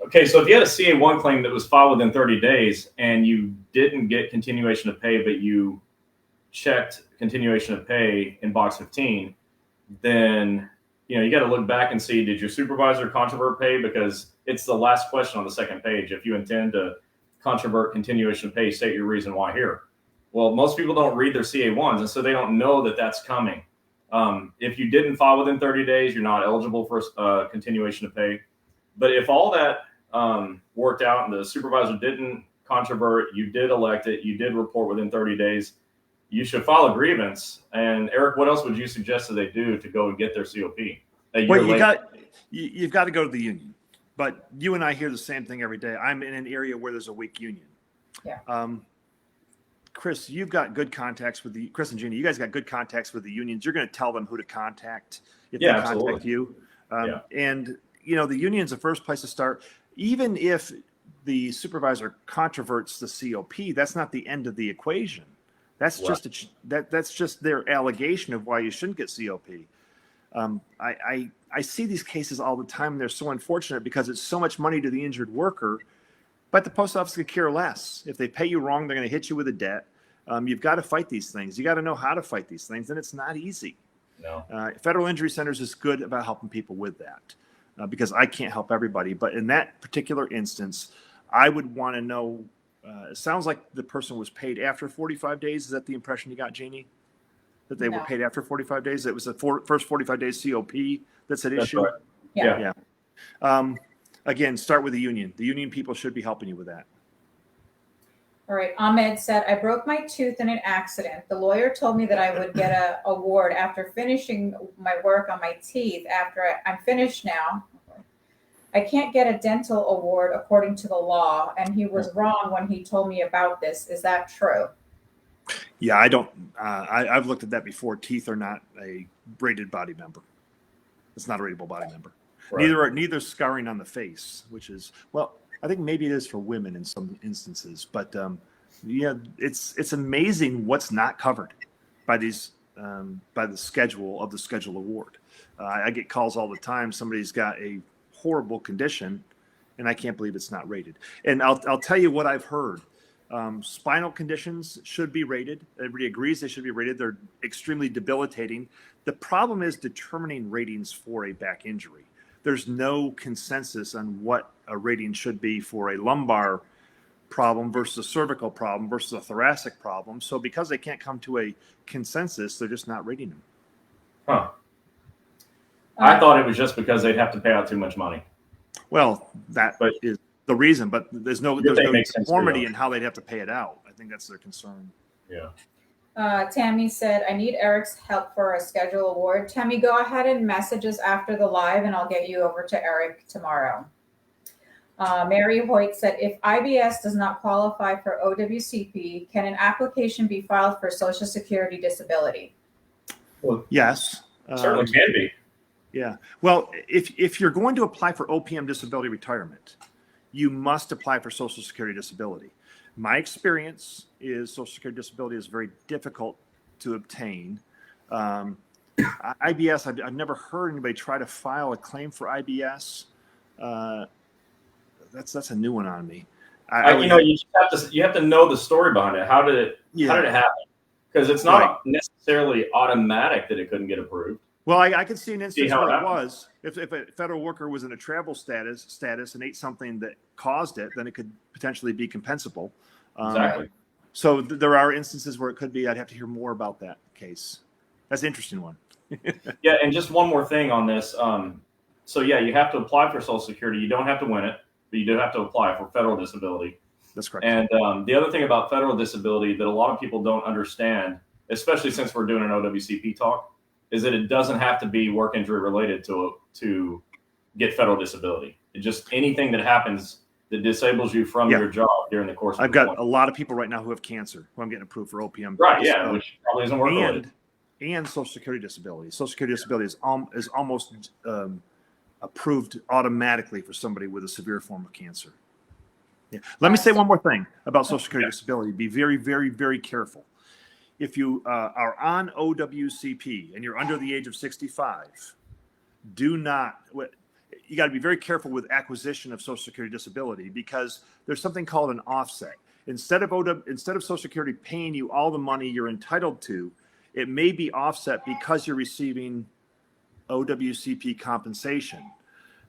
Okay, so if you had a CA1 claim that was filed within 30 days and you didn't get continuation of pay, but you checked continuation of pay in box 15, then you got to look back and see, did your supervisor controvert pay? Because it's the last question on the second page. If you intend to controvert continuation of pay, state your reason why here. Well, most people don't read their CA1s, and so they don't know that that's coming. If you didn't file within 30 days, you're not eligible for continuation of pay. But if all that worked out and the supervisor didn't controvert, you did elect it, you did report within 30 days, you should file a grievance. And Eric, what else would you suggest that they do to go and get their COP? Well, you've got to go to the union. But you and I hear the same thing every day. I'm in an area where there's a weak union. Yeah. Chris, you've got good contacts with Chris and Gini, you guys got good contacts with the unions. You're going to tell them who to contact if they contact you. And, the union's the first place to start. Even if the supervisor controverts the COP, that's not the end of the equation. That's that's just their allegation of why you shouldn't get COP. I see these cases all the time, and they're so unfortunate because it's so much money to the injured worker, but the post office could care less. If they pay you wrong, they're going to hit you with a debt. You've got to fight these things. You got to know how to fight these things, and it's not easy. No. Federal Injury Centers is good about helping people with that because I can't help everybody. But in that particular instance, I would want to know. It sounds like the person was paid after 45 days. Is that the impression you got, Jeannie? That they were paid after 45 days? It was the first 45 days COP that's at issue? Right. Yeah. Again, start with the union. The union people should be helping you with that. All right. Ahmed said, I broke my tooth in an accident. The lawyer told me that I would get an award after finishing my work on my teeth. After I'm finished now, I can't get a dental award according to the law. And he was wrong when he told me about this. Is that true? Yeah, I don't. I've looked at that before. Teeth are not a rated body member. It's not a rateable body member. Right. Neither scarring on the face, which is, well, I think maybe it is for women in some instances, but yeah, it's amazing what's not covered by these by the schedule of the schedule award. I get calls all the time. Somebody's got a horrible condition, and I can't believe it's not rated. And I'll tell you what I've heard. Spinal conditions should be rated. Everybody agrees they should be rated. They're extremely debilitating. The problem is determining ratings for a back injury. There's no consensus on what a rating should be for a lumbar problem versus a cervical problem versus a thoracic problem. So because they can't come to a consensus, they're just not rating them. Huh. I thought it was just because they'd have to pay out too much money. Well, that is the reason, but there's no conformity in how they'd have to pay it out. I think that's their concern. Yeah. Tammy said, I need Eric's help for a schedule award. Tammy, go ahead and message us after the live, and I'll get you over to Eric tomorrow. Mary Hoyt said, if IBS does not qualify for OWCP, can an application be filed for Social Security disability? Well, yes. Certainly can be. Yeah. Well, if you're going to apply for OPM disability retirement, you must apply for Social Security disability. My experience is Social Security disability is very difficult to obtain. IBS, I've never heard anybody try to file a claim for IBS. That's a new one on me. You have to know the story behind it. How did it happen? Because it's not necessarily automatic that it couldn't get approved. Well, I could see an instance where it was. If a federal worker was in a travel status and ate something that caused it, then it could potentially be compensable. Exactly. So there are instances where it could be. I'd have to hear more about that case. That's an interesting one. Yeah, and just one more thing on this. So yeah, you have to apply for Social Security. You don't have to win it, but you do have to apply for federal disability. That's correct. And the other thing about federal disability that a lot of people don't understand, especially since we're doing an OWCP talk, is that it doesn't have to be work injury related to get federal disability. It just anything that happens that disables you from your job during the course of I've got a lot of people right now who have cancer who I'm getting approved for OPM. Right, yeah, which probably isn't work related. And Social Security disability. Social Security disability is almost approved automatically for somebody with a severe form of cancer. Yeah. Let me say one more thing about Social Security disability. Be very, very, very careful. If you are on OWCP and you're under the age of 65, you got to be very careful with acquisition of Social Security disability because there's something called an offset. Instead of Social Security paying you all the money you're entitled to, it may be offset because you're receiving OWCP compensation.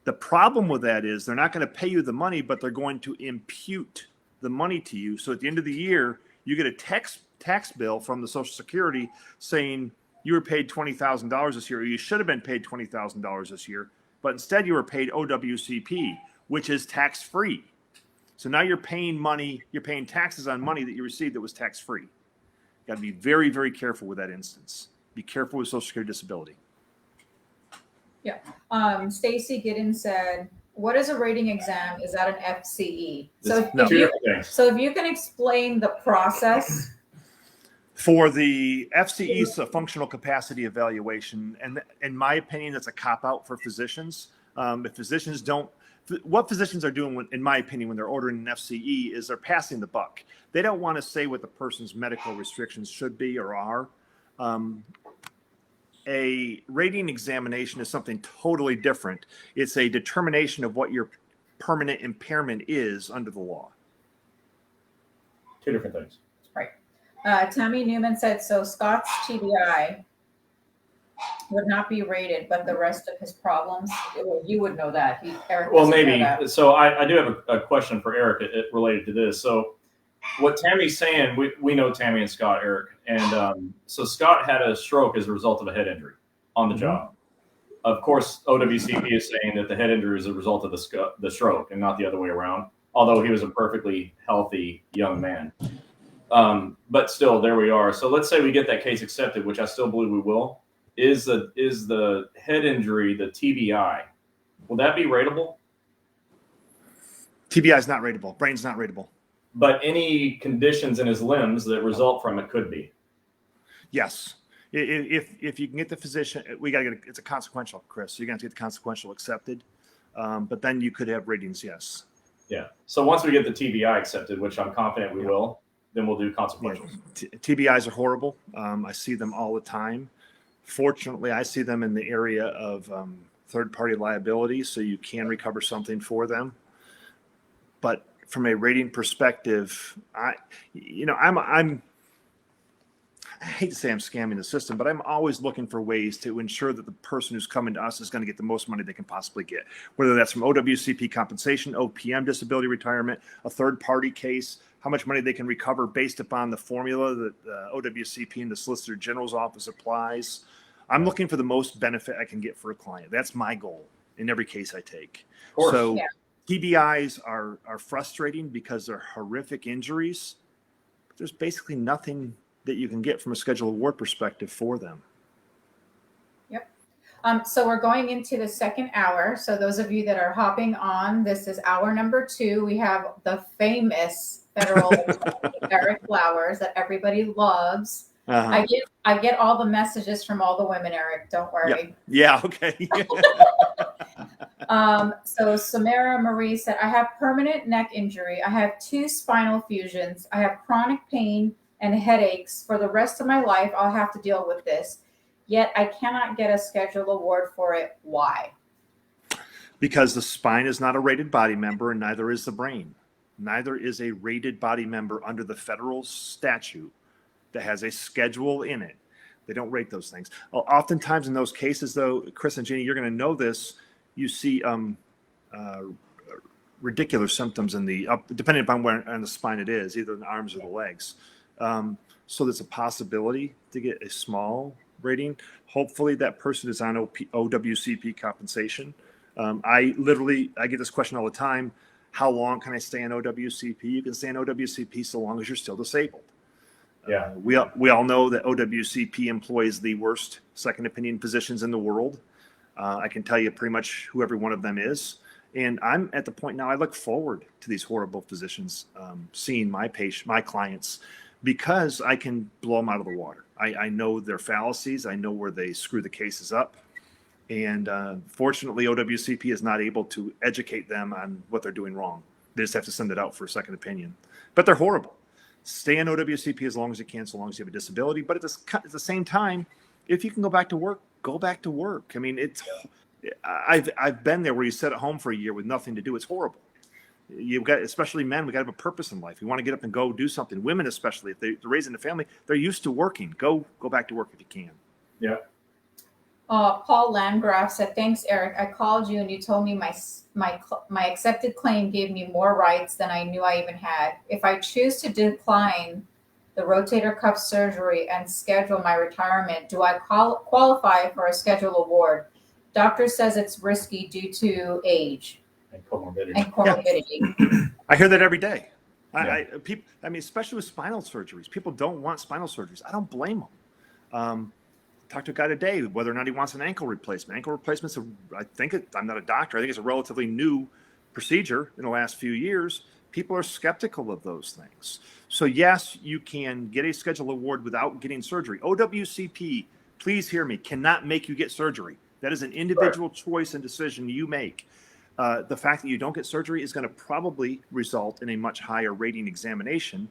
The problem with that is they're not going to pay you the money, but they're going to impute the money to you. So at the end of the year, you get a tax bill from the Social Security saying you were paid $20,000 this year, or you should have been paid $20,000 this year, but instead you were paid OWCP, which is tax-free. So now you're paying taxes on money that you received that was tax-free. You got to be very, very careful with that instance. Be careful with Social Security disability. Yeah. Stacy Giddens said, what is a rating exam? Is that an FCE? So if you can explain the process. For the FCE, it's a functional capacity evaluation. And in my opinion, that's a cop-out for physicians. If physicians what physicians are doing, in my opinion, when they're ordering an FCE is they're passing the buck. They don't want to say what the person's medical restrictions should be or are. A rating examination is something totally different. It's a determination of what your permanent impairment is under the law. Two different things. Right. Tammy Newman said, so Scott's TBI would not be rated, but the rest of his problems, you would know that. Eric well, maybe. So I do have a question for Eric related to this. So what Tammy's saying, we know Tammy and Scott, Eric. And so Scott had a stroke as a result of a head injury on the job. Of course, OWCP is saying that the head injury is a result of the stroke and not the other way around, although he was a perfectly healthy young man. But still, there we are. So let's say we get that case accepted, which I still believe we will. Is the head injury, the TBI, will that be rateable? TBI is not rateable. Brain's not rateable. But any conditions in his limbs that result from it could be. Yes. If you can get the physician, it's a consequential, Chris. So you're going to get the consequential accepted. But then you could have ratings, yes. Yeah. So once we get the TBI accepted, which I'm confident we will, then we'll do consequentials. TBIs are horrible. I see them all the time. Fortunately, I see them in the area of third-party liability, so you can recover something for them. But from a rating perspective, I hate to say I'm scamming the system, but I'm always looking for ways to ensure that the person who's coming to us is going to get the most money they can possibly get, whether that's from OWCP compensation, OPM disability retirement, a third-party case, how much money they can recover based upon the formula that OWCP and the Solicitor General's office applies. I'm looking for the most benefit I can get for a client. That's my goal in every case I take. Of course. So Yeah. TBIs are frustrating because they're horrific injuries. But there's basically nothing that you can get from a schedule award perspective for them. Yep. So we're going into the second hour. So those of you that are hopping on, this is hour number 2. We have the famous federal Eric Flowers that everybody loves. Uh-huh. I get all the messages from all the women, Eric. Don't worry. Yeah. Okay. So Samara Marie said, I have permanent neck injury. I have 2 spinal fusions. I have chronic pain and headaches. For the rest of my life, I'll have to deal with this. Yet I cannot get a schedule award for it. Why? Because the spine is not a rated body member, and neither is the brain. Neither is a rated body member under the federal statute that has a schedule in it. They don't rate those things. Oftentimes in those cases, though, Chris and Gini, you're going to know this, you see ridiculous symptoms in the up, depending upon where on the spine it is, either in the arms or the legs. So there's a possibility to get a small rating. Hopefully that person is on OWCP compensation. I get this question all the time. How long can I stay on OWCP? You can stay on OWCP so long as you're still disabled. Yeah. We all know that OWCP employs the worst second opinion physicians in the world. I can tell you pretty much who every one of them is. And I'm at the point now I look forward to these horrible physicians seeing my clients, because I can blow them out of the water. I know their fallacies. I know where they screw the cases up. And fortunately, OWCP is not able to educate them on what they're doing wrong. They just have to send it out for a second opinion. But they're horrible. Stay on OWCP as long as you can, so long as you have a disability. But at the same time, if you can go back to work, go back to work. I mean, I've been there where you sit at home for a year with nothing to do. It's horrible. You've got, especially men, we got to have a purpose in life. You want to get up and go do something. Women, especially if they're raising a family, they're used to working. Go back to work if you can. Yeah. Paul Landgraf said, thanks, Eric. I called you and you told me my accepted claim gave me more rights than I knew I even had. If I choose to decline the rotator cuff surgery and schedule my retirement, do I qualify for a schedule award? Doctor says it's risky due to age And comorbidity. and comorbidity. Yeah. I hear that every day. Yeah. I mean, especially with spinal surgeries, people don't want spinal surgeries. I don't blame them. Talked to a guy today whether or not he wants an ankle replacement. Ankle replacements, I'm not a doctor. I think it's a relatively new procedure in the last few years. People are skeptical of those things. So yes, you can get a schedule award without getting surgery. OWCP, please hear me, cannot make you get surgery. That is an individual choice and decision you make. The fact that you don't get surgery is going to probably result in a much higher rating examination,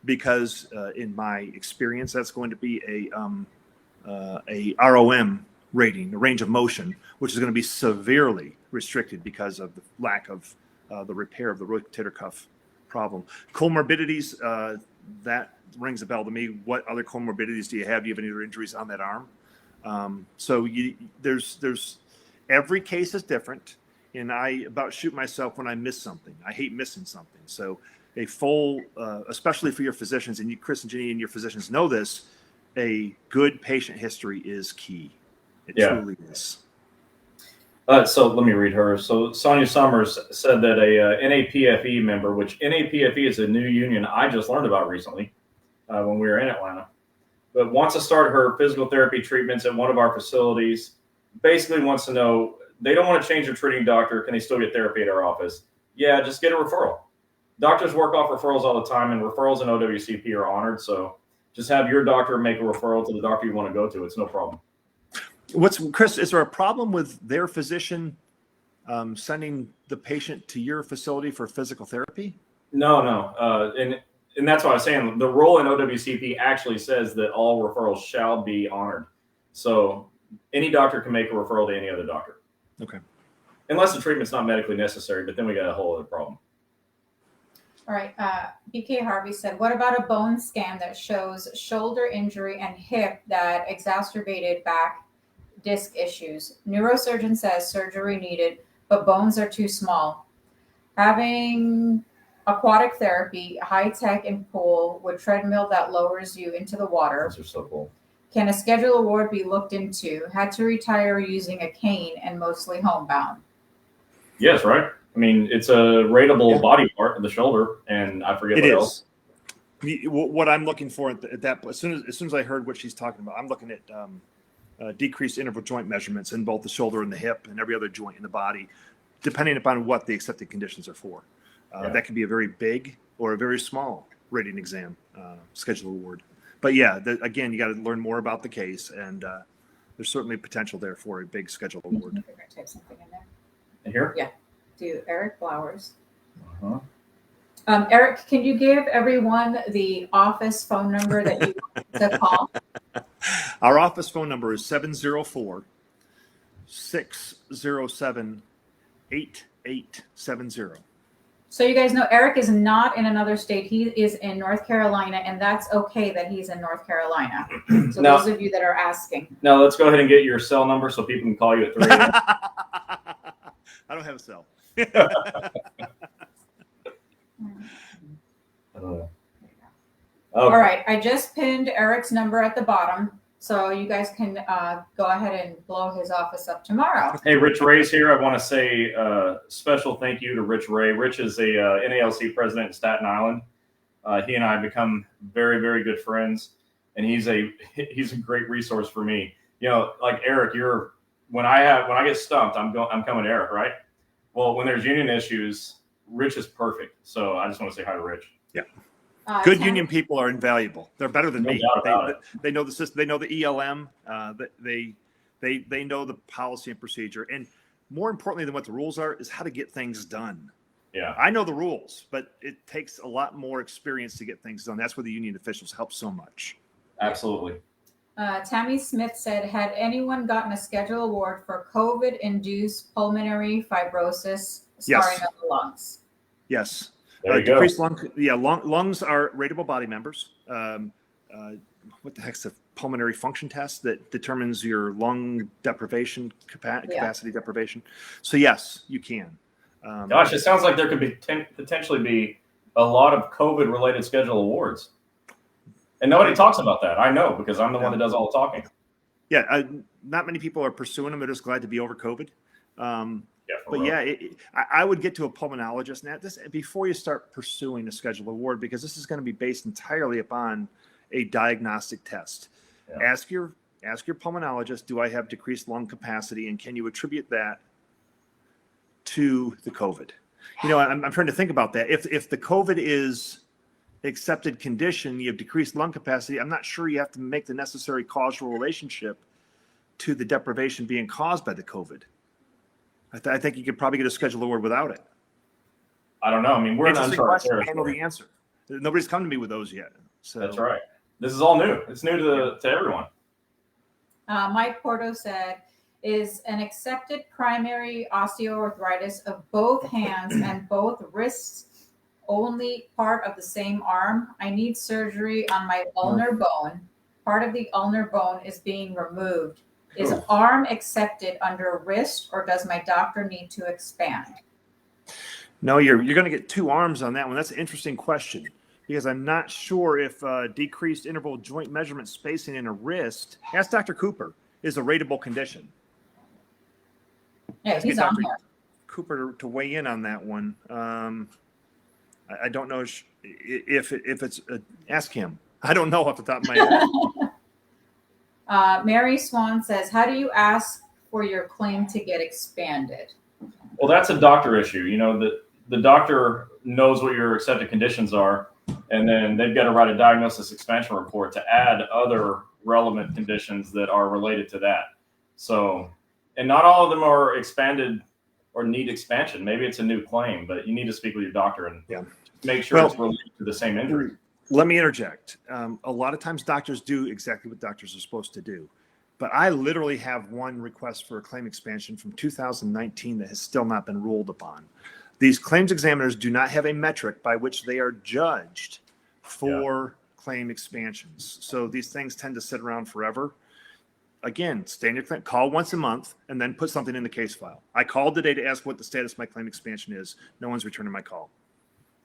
because in my experience, that's going to be a ROM rating, a range of motion, which is going to be severely restricted because of the lack of the repair of the rotator cuff problem. Comorbidities, that rings a bell to me. What other comorbidities do you have? Do you have any other injuries on that arm? So there's every case is different, and I about shoot myself when I miss something. I hate missing something. So a full, especially for your physicians, and you, Chris and Ginny, and your physicians know this, a good patient history is key. It truly is. So let me read her. So Sonia Summers said that a NAPFE member, which NAPFE is a new union I just learned about recently when we were in Atlanta, but wants to start her physical therapy treatments at one of our facilities. Basically wants to know, they don't want to change their treating doctor. Can they still get therapy at our office? Yeah, just get a referral. Doctors work off referrals all the time, and referrals in OWCP are honored. So just have your doctor make a referral to the doctor you want to go to. It's no problem. Chris, is there a problem with their physician sending the patient to your facility for physical therapy? No. And that's what I was saying. The rule in OWCP actually says that all referrals shall be honored. So any doctor can make a referral to any other doctor. Okay. Unless the treatment's not medically necessary, but then we got a whole other problem. All right. BK Harvey said, what about a bone scan that shows shoulder injury and hip that exacerbated back disc issues? Neurosurgeon says surgery needed, but bones are too small. Having aquatic therapy, high tech and pool with treadmill that lowers you into the water. Those are so cool. Can a schedule award be looked into? Had to retire using a cane and mostly homebound. Yes, right. I mean, it's a rateable body part of the shoulder, and I forget what else. What I'm looking for at that, as soon as I heard what she's talking about, I'm looking at decreased interval joint measurements in both the shoulder and the hip and every other joint in the body, depending upon what the accepted conditions are for. That can be a very big or a very small rating exam schedule award. But yeah, again, you got to learn more about the case, and there's certainly potential there for a big schedule award. You're going to type something in there. And here? Yeah. To Eric Flowers. Uh-huh. Eric, can you give everyone the office phone number that you want to call? Our office phone number is 704-607-8870. So you guys know Eric is not in another state. He is in North Carolina, and that's okay that he's in North Carolina. So Now, those of you that are asking. Now let's go ahead and get your cell number so people can call you at 3 a.m. I don't have a cell. Okay. All right, I just pinned Eric's number at the bottom, so you guys can go ahead and blow his office up tomorrow. Hey, Rich Ray's here. I want to say special thank you to Rich Ray. Rich is a NALC president in Staten Island. He and I have become very, very good friends, and he's a great resource for me. You know, like Eric, when I get stumped, I'm coming to Eric, right? Well, when there's union issues, Rich is perfect. So I just want to say hi to Rich. Yeah. Good union people are invaluable. They're better than me. They know the system. They know the ELM. They know the policy and procedure. And more importantly than what the rules are is how to get things done. Yeah. I know the rules, but it takes a lot more experience to get things done. That's where the union officials help so much. Absolutely. Tammy Smith said, had anyone gotten a schedule award for COVID-induced pulmonary fibrosis scarring of the lungs? Yes. There you go. Decreased lungs are rateable body members. What the heck's the pulmonary function test that determines your lung deprivation capacity deprivation? So yes, you can. Gosh, it sounds like there could be potentially be a lot of COVID-related schedule awards, and nobody talks about that. I know because I'm the one that does all the talking. Yeah, not many people are pursuing them. They're just glad to be over COVID. I would get to a pulmonologist now before you start pursuing a schedule award, because this is going to be based entirely upon a diagnostic test. Yeah. Ask your pulmonologist, do I have decreased lung capacity, and can you attribute that to the COVID? You know, I'm trying to think about that. If the COVID is accepted condition, you have decreased lung capacity, I'm not sure you have to make the necessary causal relationship to the deprivation being caused by the COVID. I think you could probably get a schedule award without it. I don't know. I mean, we're in uncharted territory. I know the answer. Nobody's come to me with those yet. So that's right. This is all new. It's new to everyone. Mike Porto said, is an accepted primary osteoarthritis of both hands and both wrists only part of the same arm? I need surgery on my ulnar bone. Part of the ulnar bone is being removed. Is arm accepted under wrist, or does my doctor need to expand? No, you're going to get two arms on that one. That's an interesting question, because I'm not sure if decreased interval joint measurement spacing in a wrist, ask Dr. Cooper, is a rateable condition. Yeah, he's on here. Cooper to weigh in on that one. I don't know if it's ask him. I don't know off the top of my head. Mary Swan says, how do you ask for your claim to get expanded? Well, that's a doctor issue. You know, the doctor knows what your accepted conditions are, and then they've got to write a diagnosis expansion report to add other relevant conditions that are related to that. So, and not all of them are expanded or need expansion. Maybe it's a new claim, but you need to speak with your doctor and make sure Well, it's related to the same injury. Let me interject. A lot of times doctors do exactly what doctors are supposed to do. But I literally have one request for a claim expansion from 2019 that has still not been ruled upon. These claims examiners do not have a metric by which they are judged for claim expansions. So these things tend to sit around forever. Again, standard claim, call once a month and then put something in the case file. I called today to ask what the status of my claim expansion is. No one's returning my call.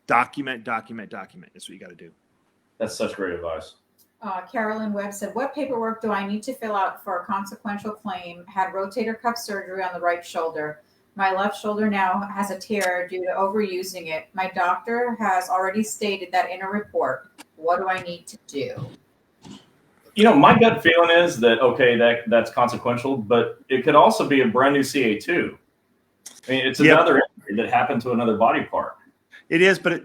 Document. That's what you got to do. That's such great advice. Carolyn Webb said, what paperwork do I need to fill out for a consequential claim? Had rotator cuff surgery on the right shoulder. My left shoulder now has a tear due to overusing it. My doctor has already stated that in a report. What do I need to do? My gut feeling is that, okay, that's consequential, but it could also be a brand new CA2. I mean, it's another injury that happened to another body part. It is, but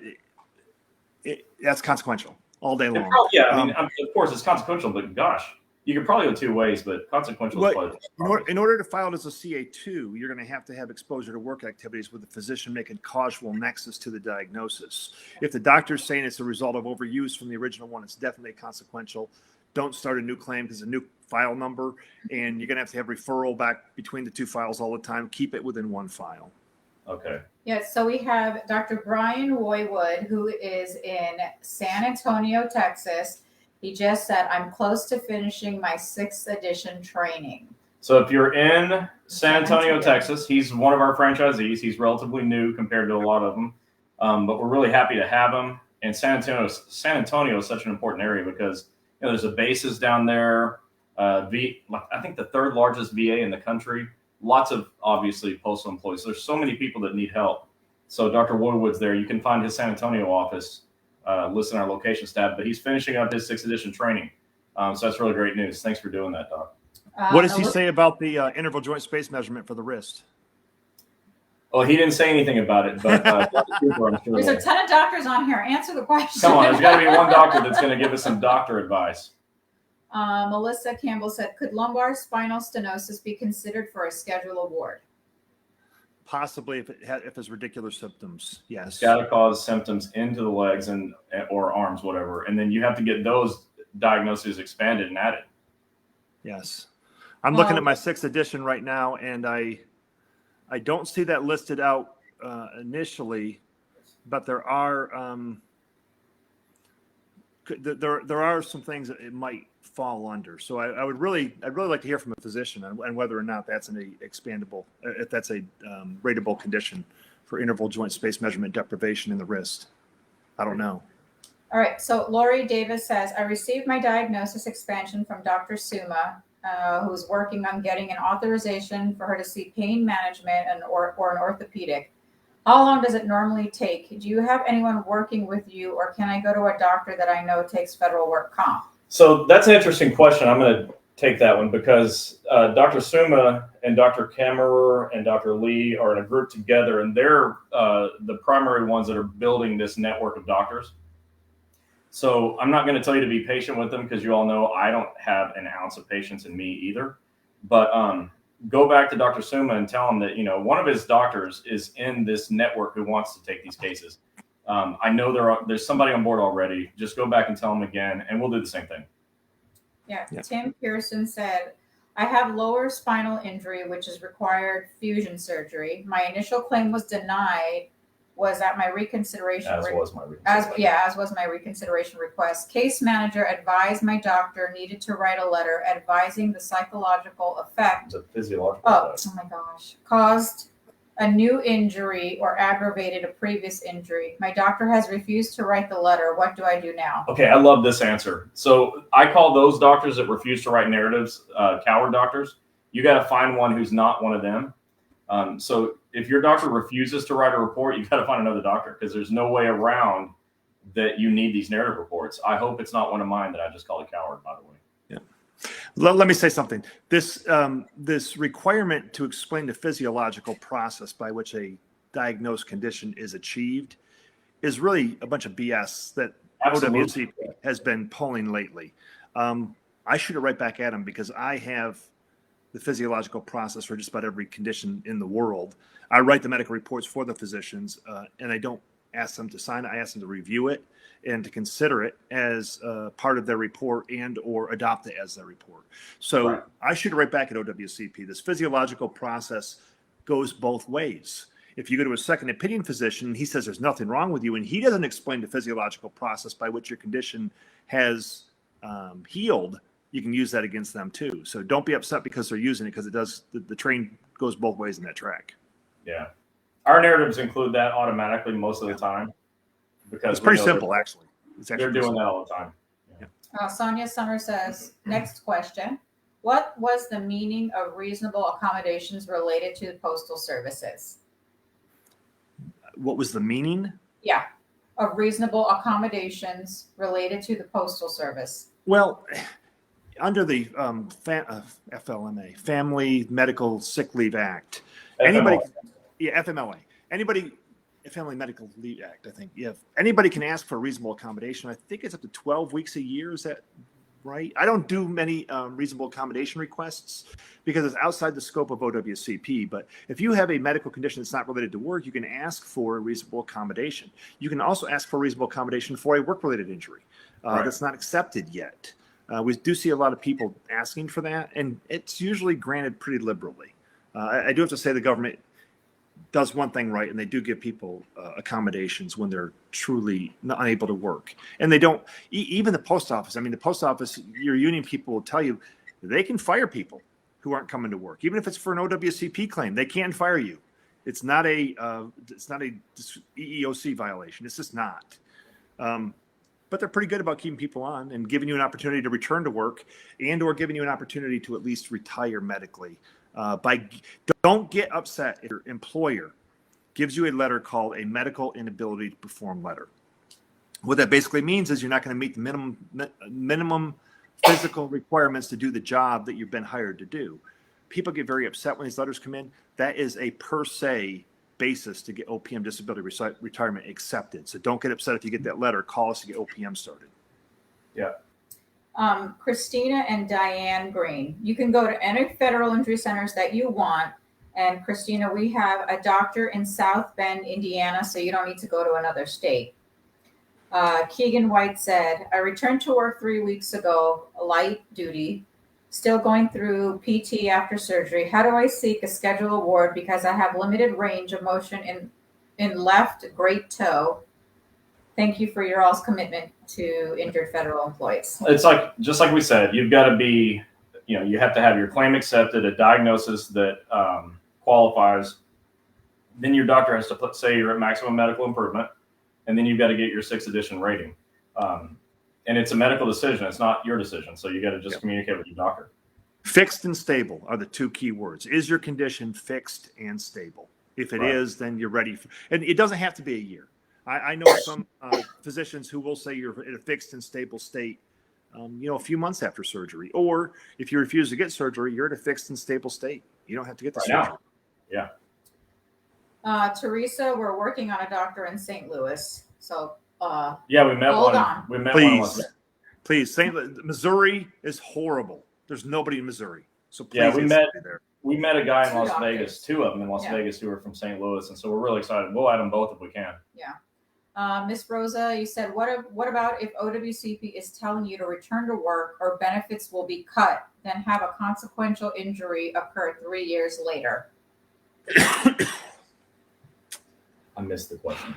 that's consequential all day long. Of course it's consequential, but gosh, you could probably go two ways, but consequential is in order to file it as a CA2, you're going to have exposure to work activities with the physician making causal nexus to the diagnosis. If the doctor's saying it's a result of overuse from the original one, it's definitely consequential. Don't start a new claim because it's a new file number, and you're going to have referral back between the two files all the time. Keep it within one file. Okay. Yes, so we have Dr. Brian Roywood, who is in San Antonio, Texas. He just said, I'm close to finishing my 6th edition training. So if you're in San Antonio, Texas, he's one of our franchisees. He's relatively new compared to a lot of them, but we're really happy to have him. And San Antonio is such an important area because there's a bases down there. I think the 3rd largest VA in the country. Lots of, obviously, postal employees. There's so many people that need help. So Dr. Woodwood's there. You can find his San Antonio office listed in our locations tab, but he's finishing up his 6th edition training. So that's really great news. Thanks for doing that, Doc. What does he say about the interval joint space measurement for the wrist? Oh, he didn't say anything about it, but there's a ton of doctors on here. Answer the question. Come on, there's got to be one doctor that's going to give us some doctor advice. Melissa Campbell said, could lumbar spinal stenosis be considered for a schedule award? Possibly if it's ridiculous symptoms, yes. It's got to cause symptoms into the legs or arms, whatever. And then you have to get those diagnoses expanded and added. Yes. I'm looking at my 6th edition right now, and I don't see that listed out initially, but there are there are some things that it might fall under. So I'd really like to hear from a physician and whether or not that's an expandable, if that's a rateable condition for interval joint space measurement deprivation in the wrist. I don't know. All right. So Lori Davis says, I received my diagnosis expansion from Dr. Suma, who's working on getting an authorization for her to see pain management or an orthopedic. How long does it normally take? Do you have anyone working with you, or can I go to a doctor that I know takes federal work comp? So that's an interesting question. I'm going to take that one because Dr. Suma and Dr. Kammerer and Dr. Lee are in a group together, and they're the primary ones that are building this network of doctors. So I'm not going to tell you to be patient with them because you all know I don't have an ounce of patience in me either. But go back to Dr. Suma and tell him that, one of his doctors is in this network who wants to take these cases. I know there's somebody on board already. Just go back and tell him again, and we'll do the same thing. Yeah. Tim Pearson said, I have lower spinal injury, which has required fusion surgery. My initial claim was denied. Was at my reconsideration. As was my reconsideration request. Case manager advised my doctor needed to write a letter advising the psychological effect. The physiological effect. Oh my gosh. Caused a new injury or aggravated a previous injury. My doctor has refused to write the letter. What do I do now? Okay, I love this answer. So I call those doctors that refuse to write narratives coward doctors. You got to find one who's not one of them. So if your doctor refuses to write a report, you've got to find another doctor because there's no way around that you need these narrative reports. I hope it's not one of mine that I just call a coward, by the way. Yeah. Let me say something. This requirement to explain the physiological process by which a diagnosed condition is achieved is really a bunch of BS that the physiological process for just about every condition in the world. I write the medical reports for the physicians, and I don't ask them to sign it. I ask them to review it and to consider it as part of their report and or adopt it as their report. So Right. I shoot it right back at OWCP. This physiological process goes both ways. If you go to a second opinion physician, he says there's nothing wrong with you, and he doesn't explain the physiological process by which your condition has healed, you can use that against them too. So don't be upset because they're using it, because it does. The train goes both ways in that track. Yeah. Our narratives include that automatically most of the time, because It's pretty simple, actually. They're doing that all the time. Yeah. Sonia Summer says, next question. What was the meaning of reasonable accommodations related to postal services? What was the meaning? Yeah, of reasonable accommodations related to the postal service. Well, under the FLMA, Family Medical Sick Leave Act, anybody, FMLA, anybody, Family Medical Leave Act, I think, yeah, anybody can ask for a reasonable accommodation. I think it's up to 12 weeks a year. Is that right? I don't do many reasonable accommodation requests because it's outside the scope of OWCP. But if you have a medical condition that's not related to work, you can ask for a reasonable accommodation. You can also ask for a reasonable accommodation for a work-related injury that's not accepted yet. We do see a lot of people asking for that, and it's usually granted pretty liberally. I do have to say the government does one thing right, and they do give people accommodations when they're truly unable to work. And they don't, even the post office. I mean, the post office, your union people will tell you they can fire people who aren't coming to work, even if it's for an OWCP claim. They can fire you. It's not a EEOC violation. It's just not. But they're pretty good about keeping people on and giving you an opportunity to return to work, and or giving you an opportunity to at least retire medically. Don't get upset if your employer gives you a letter called a medical inability to perform letter. What that basically means is you're not going to meet the minimum physical requirements to do the job that you've been hired to do. People get very upset when these letters come in. That is a per se basis to get OPM disability retirement accepted. So don't get upset if you get that letter. Call us to get OPM started. Yeah. Christina and Diane Green. You can go to any federal injury centers that you want. And Christina, we have a doctor in South Bend, Indiana, so you don't need to go to another state. Keegan White said, I returned to work 3 weeks ago, light duty, still going through PT after surgery. How do I seek a schedule award because I have limited range of motion in left great toe? Thank you for your all's commitment to injured federal employees. It's like, just like we said, you've got to be, you have to have your claim accepted, a diagnosis that qualifies. Then your doctor has to say you're at maximum medical improvement, and then you've got to get your 6th edition rating. And it's a medical decision. It's not your decision. So you got to just communicate with your doctor. Fixed and stable are the two key words. Is your condition fixed and stable? If it is, then you're ready. And it doesn't have to be a year. I know some physicians who will say you're in a fixed and stable state, a few months after surgery. Or if you refuse to get surgery, you're in a fixed and stable state. You don't have to get the surgery. Now. Yeah. Teresa, we're working on a doctor in St. Louis. So we met hold one. on. We met Please. Missouri is horrible. There's nobody in Missouri. So please, we met a guy in Las Vegas, 2 of them in Las Vegas who are from St. Louis, and so we're really excited. We'll add them both if we can. Yeah. Miss Rosa, you said, what about if OWCP is telling you to return to work or benefits will be cut, then have a consequential injury occur 3 years later? I missed the question.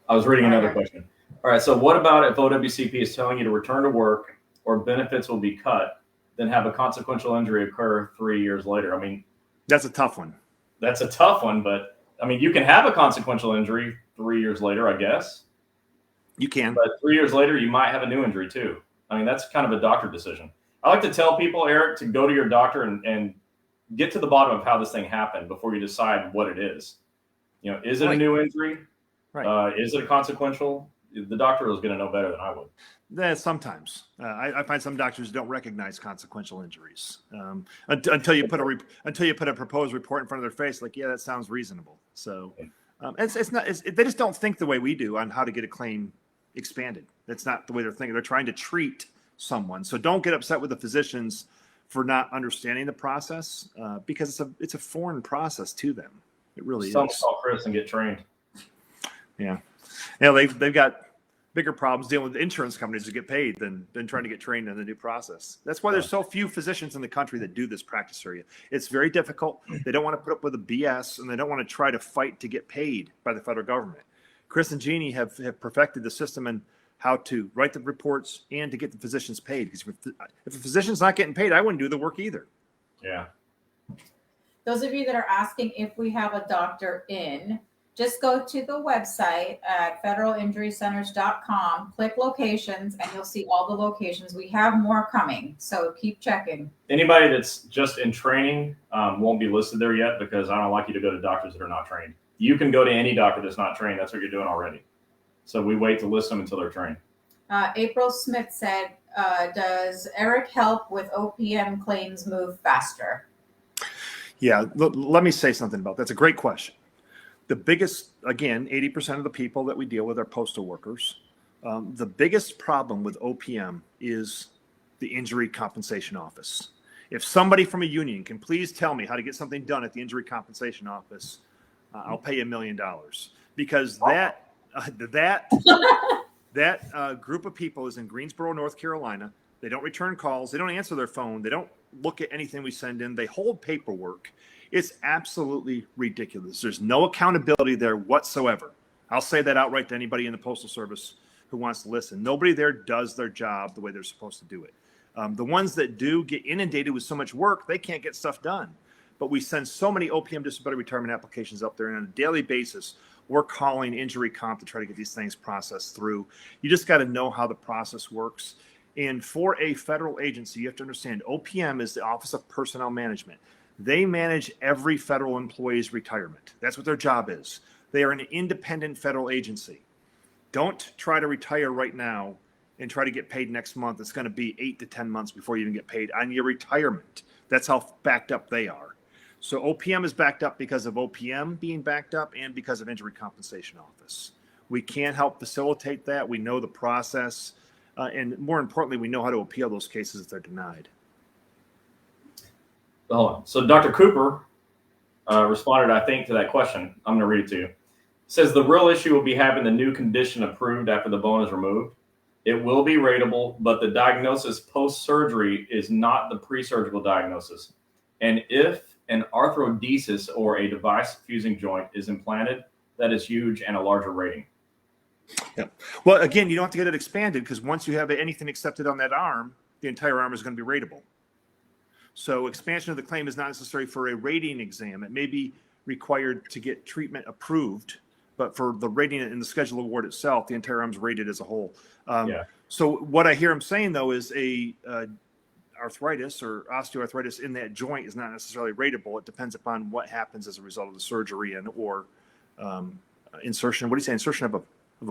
I was reading another question. All right. So what about if OWCP is telling you to return to work or benefits will be cut, then have a consequential injury occur 3 years later? I mean, that's a tough one. That's a tough one, but I mean, you can have a consequential injury 3 years later, I guess. You can. But 3 years later, you might have a new injury too. I mean, that's kind of a doctor decision. I like to tell people, Eric, to go to your doctor and get to the bottom of how this thing happened before you decide what it is. Is it a new injury? Right. Is it a consequential? The doctor is going to know better than I would. Sometimes I find some doctors don't recognize consequential injuries until you put a proposed report in front of their face. Like, yeah, that sounds reasonable. So it's not. They just don't think the way we do on how to get a claim expanded. That's not the way they're thinking. They're trying to treat someone. So don't get upset with the physicians for not understanding the process because it's a foreign process to them. It really Some is. call Chris and get trained. Yeah. They've got bigger problems dealing with insurance companies to get paid than trying to get trained in the new process. That's why there's so few physicians in the country that do this practice area. It's very difficult. They don't want to put up with the BS, and they don't want to try to fight to get paid by the federal government. Chris and Gini have perfected the system and how to write the reports and to get the physicians paid. Because if a physician's not getting paid, I wouldn't do the work either. Yeah. Those of you that are asking if we have a doctor in, just go to the website at federalinjurycenters.com, click locations, and you'll see all the locations. We have more coming, so keep checking. Anybody that's just in training won't be listed there yet because I don't like you to go to doctors that are not trained. You can go to any doctor that's not trained. That's what you're doing already. So we wait to list them until they're trained. April Smith said, does Eric help with OPM claims move faster? Yeah, let me say something about that. That's a great question. The biggest, again, 80% of the people that we deal with are postal workers. The biggest problem with OPM is the Injury Compensation Office. If somebody from a union can please tell me how to get something done at the Injury Compensation Office, I'll pay you $1 million, because that group of people is in Greensboro, North Carolina. They don't return calls. They don't answer their phone. They don't look at anything we send in. They hold paperwork. It's absolutely ridiculous. There's no accountability there whatsoever. I'll say that outright to anybody in the Postal Service who wants to listen. Nobody there does their job the way they're supposed to do it. The ones that do get inundated with so much work, they can't get stuff done. But we send so many OPM disability retirement applications up there, and on a daily basis, we're calling injury comp to try to get these things processed through. You just got to know how the process works. And for a federal agency, you have to understand OPM is the Office of Personnel Management. They manage every federal employee's retirement. That's what their job is. They are an independent federal agency. Don't try to retire right now and try to get paid next month. It's going to be 8 to 10 months before you even get paid on your retirement. That's how backed up they are. So OPM is backed up because of OPM being backed up and because of Injury Compensation Office. We can help facilitate that. We know the process. And more importantly, we know how to appeal those cases if they're denied. Hold on. So Dr. Cooper responded, I think, to that question. I'm going to read it to you. It says the real issue will be having the new condition approved after the bone is removed. It will be rateable, but the diagnosis post-surgery is not the pre-surgical diagnosis. And if an arthrodesis or a device fusing joint is implanted, that is huge and a larger rating. Yeah. Well, again, you don't have to get it expanded because once you have anything accepted on that arm, the entire arm is going to be rateable. So expansion of the claim is not necessary for a rating exam. It may be required to get treatment approved, but for the rating in the schedule award itself, the entire arm is rated as a whole. So what I hear him saying, though, is a arthritis or osteoarthritis in that joint is not necessarily rateable. It depends upon what happens as a result of the surgery and or insertion. What do you say? Insertion of a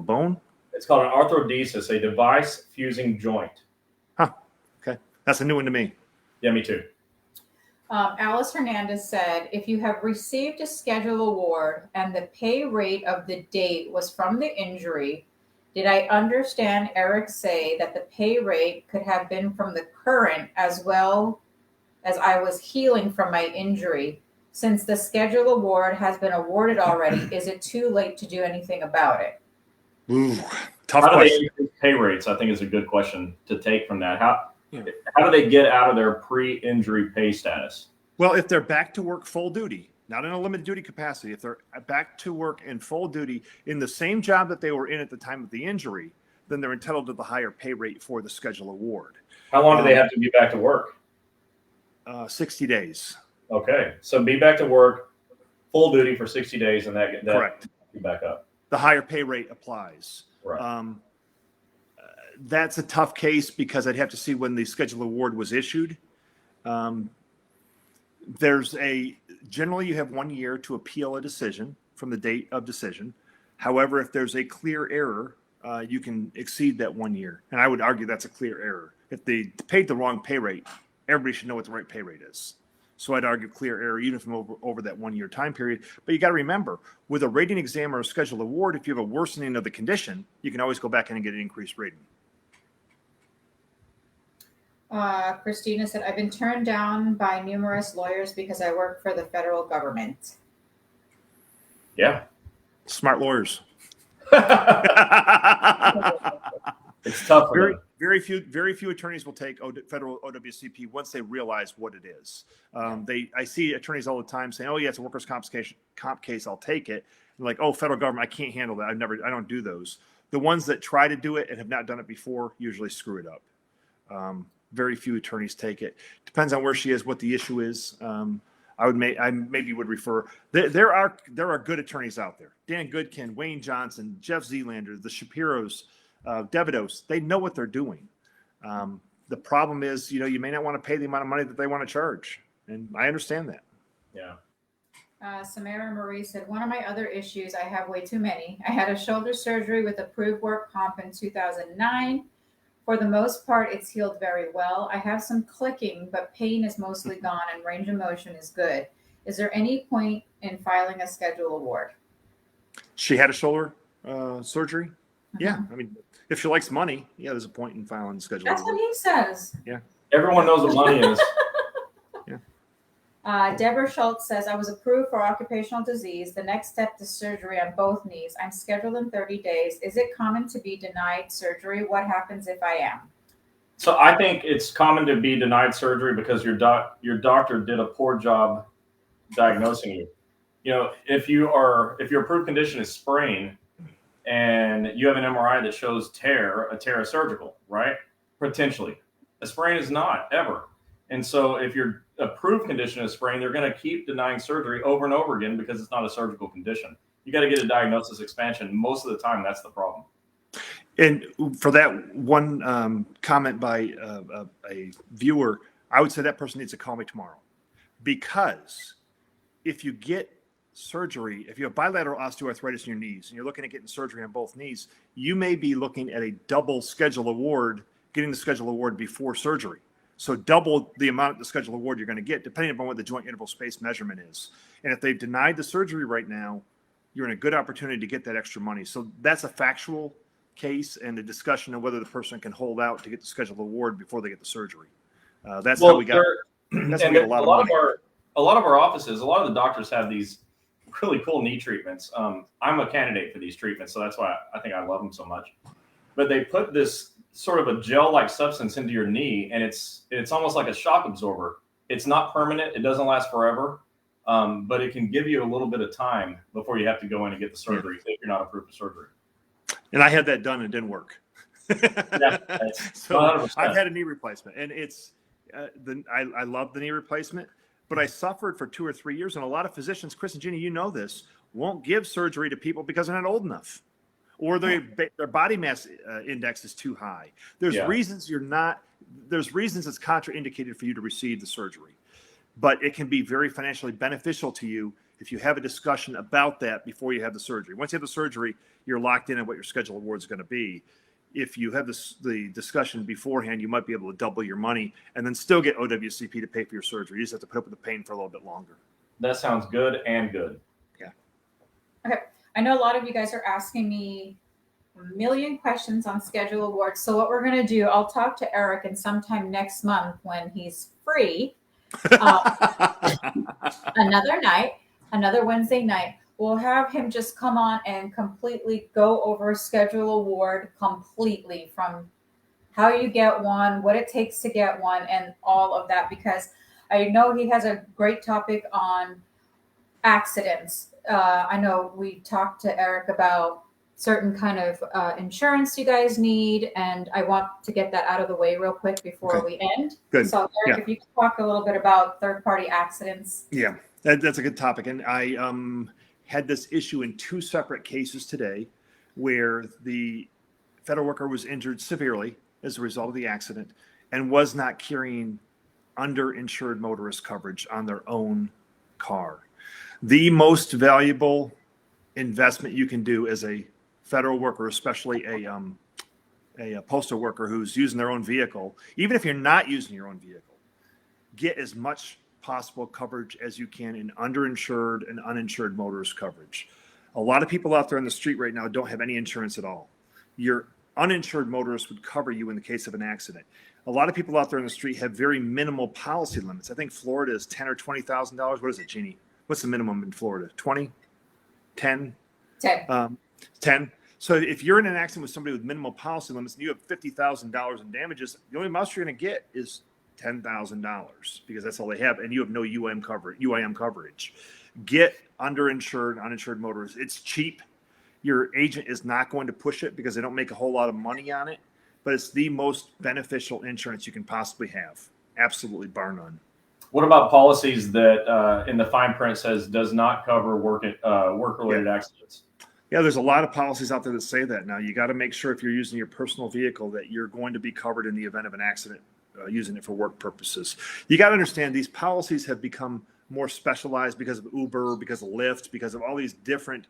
bone? It's called an arthrodesis, a device fusing joint. Huh. Okay. That's a new one to me. Yeah, me too. Alice Hernandez said, if you have received a schedule award and the pay rate of the date was from the injury, did I understand Eric say that the pay rate could have been from the current as well as I was healing from my injury? Since the schedule award has been awarded already, is it too late to do anything about it? Ooh, tough How do question. they increase pay rates? I think is a good question to take from that. How do they get out of their pre-injury pay status? Well, if they're back to work full duty, not in a limited duty capacity, if they're back to work in full duty in the same job that they were in at the time of the injury, then they're entitled to the higher pay rate for the schedule award. How long do they have to be back to work? 60 days. Okay. So be back to work, full duty for 60 days, and that Correct. You back up. The higher pay rate applies. Right. That's a tough case because I'd have to see when the schedule award was issued. Generally you have 1 year to appeal a decision from the date of decision. However, if there's a clear error, you can exceed that 1 year. And I would argue that's a clear error. If they paid the wrong pay rate, everybody should know what the right pay rate is. So I'd argue clear error even from over that 1 year time period. But you got to remember, with a rating exam or a schedule award, if you have a worsening of the condition, you can always go back in and get an increased rating. Christina said, I've been turned down by numerous lawyers because I work for the federal government. Yeah. Smart lawyers. It's tough for them. Very few attorneys will take federal OWCP once they realize what it is. I see attorneys all the time saying, "Oh yeah, it's a workers' comp case. I'll take it." And like, "Oh, federal government, I can't handle that. I don't do those." The ones that try to do it and have not done it before usually screw it up. Very few attorneys take it. Depends on where she is, what the issue is. I maybe would refer. There are good attorneys out there. Dan Goodkin, Wayne Johnson, Jeff Zeelander, the Shapiros. Devidos, they know what they're doing. The problem is, you may not want to pay the amount of money that they want to charge. And I understand that. Yeah. Samara Marie said, one of my other issues, I have way too many. I had a shoulder surgery with approved work comp in 2009. For the most part, it's healed very well. I have some clicking, but pain is mostly gone and range of motion is good. Is there any point in filing a schedule award? She had a shoulder surgery? Yeah. I mean, if she likes money, yeah, there's a point in filing the schedule. That's what he says. Yeah. Everyone knows what money is. Yeah. Deborah Schultz says, I was approved for occupational disease. The next step is surgery on both knees. I'm scheduled in 30 days. Is it common to be denied surgery? What happens if I am? So I think it's common to be denied surgery because your doctor did a poor job diagnosing you. If your approved condition is sprain, and you have an MRI that shows a tear is surgical, right? Potentially. A sprain is not, ever. And so if your approved condition is sprain, they're going to keep denying surgery over and over again because it's not a surgical condition. You got to get a diagnosis expansion. Most of the time, that's the problem. And for that one comment by a viewer, I would say that person needs to call me tomorrow. Because if you get surgery, if you have bilateral osteoarthritis in your knees and you're looking at getting surgery on both knees, you may be looking at a double schedule award, getting the schedule award before surgery. So double the amount of the schedule award you're going to get, depending upon what the joint interval space measurement is. And if they've denied the surgery right now, you're in a good opportunity to get that extra money. So that's a factual case and a discussion of whether the person can hold out to get the schedule award before they get the surgery. That's how we got. That's how we get a lot of money. A lot of our offices, a lot of the doctors have these really cool knee treatments. I'm a candidate for these treatments, so that's why I think I love them so much. But they put this sort of a gel-like substance into your knee, and it's almost like a shock absorber. It's not permanent. It doesn't last forever, but it can give you a little bit of time before you have to go in and get the surgery if you're not approved for surgery. And I had that done and it didn't work. Yeah, so 100%. I've had a knee replacement, and it's I love the knee replacement. But I suffered for 2 or 3 years, and a lot of physicians, Chris and Ginny, you know this, won't give surgery to people because they're not old enough, or their body mass index is too high. There's reasons There's reasons it's contraindicated for you to receive the surgery, but it can be very financially beneficial to you if you have a discussion about that before you have the surgery. Once you have the surgery, you're locked in on what your schedule award is going to be. If you have the discussion beforehand, you might be able to double your money and then still get OWCP to pay for your surgery. You just have to put up with the pain for a little bit longer. That sounds good and good. Yeah. Okay. I know a lot of you guys are asking me a million questions on schedule awards. So what we're going to do, I'll talk to Eric, and sometime next month when he's free, another Wednesday night, we'll have him just come on and completely go over schedule award completely, from how you get one, what it takes to get one, and all of that, because I know he has a great topic on accidents. I know we talked to Eric about certain kind of insurance you guys need, and I want to get that out of the way real quick before we end. Good. So Eric, if you could talk a little bit about third-party accidents. Yeah, that's a good topic. And I had this issue in 2 separate cases today where the federal worker was injured severely as a result of the accident and was not carrying underinsured motorist coverage on their own car. The most valuable investment you can do as a federal worker, especially a postal worker who's using their own vehicle, even if you're not using your own vehicle, get as much possible coverage as you can in underinsured and uninsured motorist coverage. A lot of people out there on the street right now don't have any insurance at all. Your uninsured motorist would cover you in the case of an accident. A lot of people out there in the street have very minimal policy limits. I think Florida is $10,000 or $20,000. What is it, Gini? What's the minimum in Florida? 20, 10, 10. 10. So if you're in an accident with somebody with minimal policy limits and you have $50,000 in damages, the only amount you're going to get is $10,000 because that's all they have, and you have no UIM coverage. Get underinsured, uninsured motorists. It's cheap. Your agent is not going to push it because they don't make a whole lot of money on it, but it's the most beneficial insurance you can possibly have. Absolutely, bar none. What about policies that in the fine print says does not cover work-related accidents? Yeah, there's a lot of policies out there that say that now. You got to make sure if you're using your personal vehicle that you're going to be covered in the event of an accident using it for work purposes. You got to understand these policies have become more specialized because of Uber, because of Lyft, because of all these different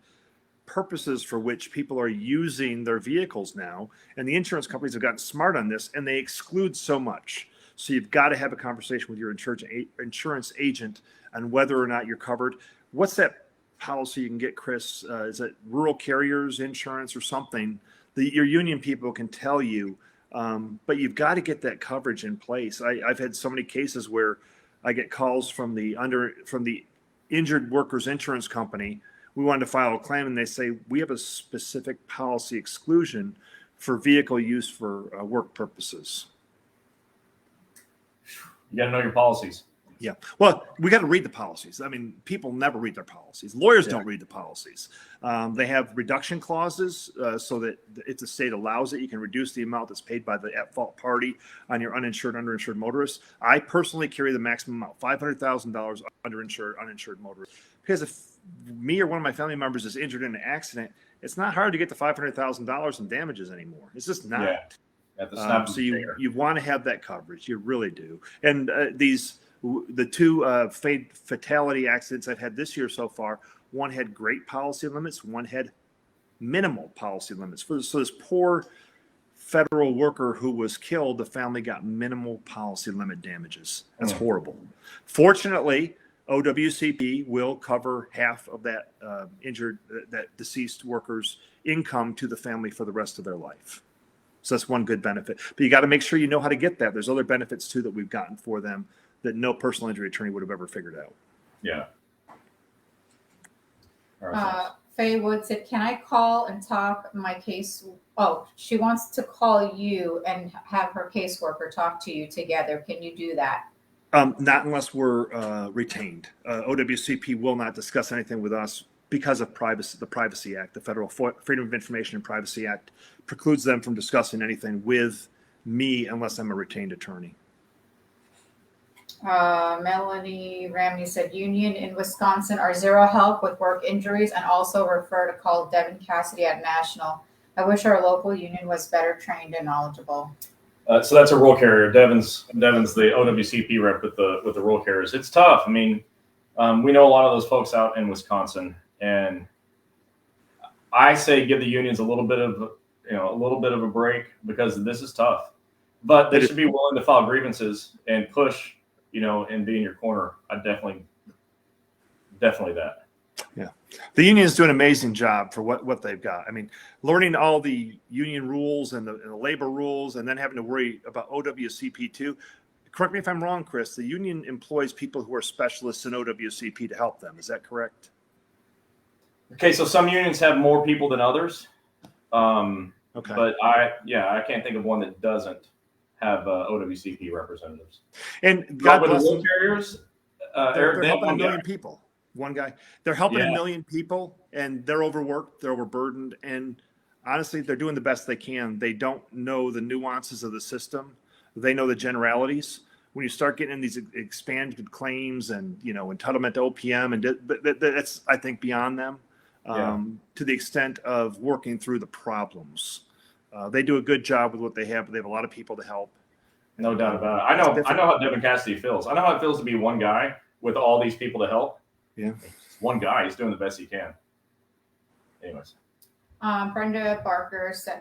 purposes for which people are using their vehicles now. And the insurance companies have gotten smart on this, and they exclude so much. So you've got to have a conversation with your insurance agent on whether or not you're covered. What's that policy you can get, Chris? Is it rural carriers insurance or something? Your union people can tell you, but you've got to get that coverage in place. I've had so many cases where I get calls from the injured workers insurance company. We wanted to file a claim, and they say we have a specific policy exclusion for vehicle use for work purposes. You got to know your policies. Yeah. Well, we got to read the policies. I mean, people never read their policies. Lawyers don't read the policies. They have reduction clauses so that if the state allows it, you can reduce the amount that's paid by the at-fault party on your uninsured, underinsured motorists. I personally carry the maximum amount, $500,000 underinsured, uninsured motorists. Because if me or one of my family members is injured in an accident, it's not hard to get the $500,000 in damages anymore. It's just not. Yeah. So you want to have that coverage. You really do. And the two fatality accidents I've had this year so far, one had great policy limits, one had minimal policy limits. So this poor federal worker who was killed, the family got minimal policy limit damages. That's horrible. Fortunately, OWCP will cover half of that that deceased worker's income to the family for the rest of their life. So that's one good benefit. But you got to make sure you know how to get that. There's other benefits too that we've gotten for them that no personal injury attorney would have ever figured out. Yeah. Faye Wood said, can I call and talk my case? Oh, she wants to call you and have her caseworker talk to you together. Can you do that? Not unless we're retained. OWCP will not discuss anything with us because of the Privacy Act. The Federal Freedom of Information and Privacy Act precludes them from discussing anything with me unless I'm a retained attorney. Melanie Ramney said, union in Wisconsin are zero help with work injuries and also refer to call Devin Cassidy at National. I wish our local union was better trained and knowledgeable. So that's a rural carrier. Devin's the OWCP rep with the rural carriers. It's tough. I mean, we know a lot of those folks out in Wisconsin, and I say give the unions a little bit of a break because this is tough. But they should be willing to file grievances and push, and be in your corner. I definitely that. Yeah. The union is doing an amazing job for what they've got. I mean, learning all the union rules and the labor rules and then having to worry about OWCP too. Correct me if I'm wrong, Chris. The union employs people who are specialists in OWCP to help them. Is that correct? Okay, so some unions have more people than others. Okay. But I can't think of one that doesn't have OWCP representatives. And God bless them. Carriers, they're helping a million people. One guy, they're helping a million people, and they're overworked, they're overburdened, and honestly, they're doing the best they can. They don't know the nuances of the system. They know the generalities. When you start getting in these expanded claims and entitlement to OPM, and that's I think beyond them to the extent of working through the problems. They do a good job with what they have, but they have a lot of people to help. No doubt about it. I know how Devin Cassidy feels. I know how it feels to be one guy with all these people to help. Yeah. One guy, he's doing the best he can. Anyways. Brenda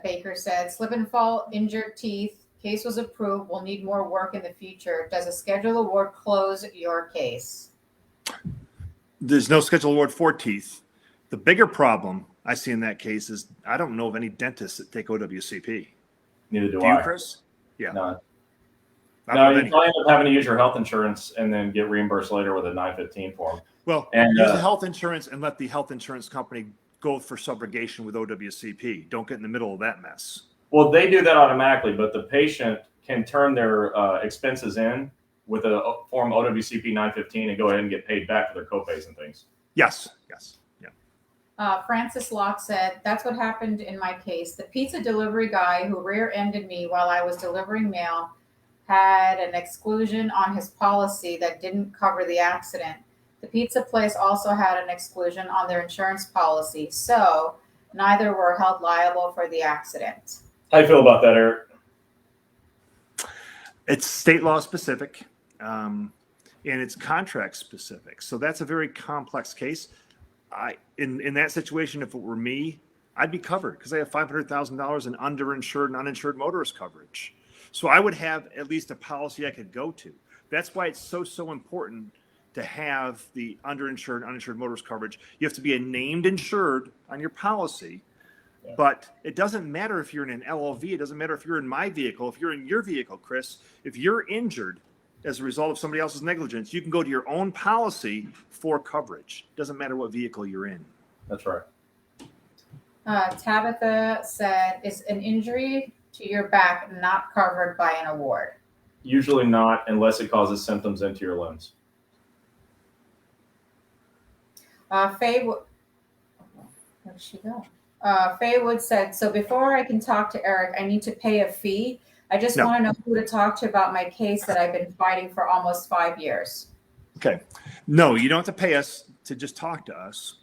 Baker said, slip and fall, injured teeth. Case was approved. We'll need more work in the future. Does a schedule award close your case? There's no schedule award for teeth. The bigger problem I see in that case is I don't know of any dentists that take OWCP. Neither do you, I. Chris? Yeah. No. No, you probably end up having to use your health insurance and then get reimbursed later with a 915 form. Well, use the health insurance and let the health insurance company go for subrogation with OWCP. Don't get in the middle of that mess. Well, they do that automatically, but the patient can turn their expenses in with a form OWCP 915 and go ahead and get paid back for their copays and things. Yes. Yeah. Francis Locke said, that's what happened in my case. The pizza delivery guy who rear-ended me while I was delivering mail had an exclusion on his policy that didn't cover the accident. The pizza place also had an exclusion on their insurance policy, so neither were held liable for the accident. How do you feel about that, Eric? It's state law specific, and it's contract specific. So that's a very complex case. In that situation, if it were me, I'd be covered because I have $500,000 in underinsured and uninsured motorist coverage. So I would have at least a policy I could go to. That's why it's so important to have the underinsured and uninsured motorist coverage. You have to be a named insured on your policy, but it doesn't matter if you're in an LLV. It doesn't matter if you're in my vehicle. If you're in your vehicle, Chris, if you're injured as a result of somebody else's negligence, you can go to your own policy for coverage. Doesn't matter what vehicle you're in. That's right. Tabitha said, is an injury to your back not covered by an award? Usually not, unless it causes symptoms into your limbs. Faye, where did she go? Faye Wood said, so before I can talk to Eric, I need to pay a fee. I just want to know who to talk to about my case that I've been fighting for almost 5 years. Okay. No, you don't have to pay us to just talk to us.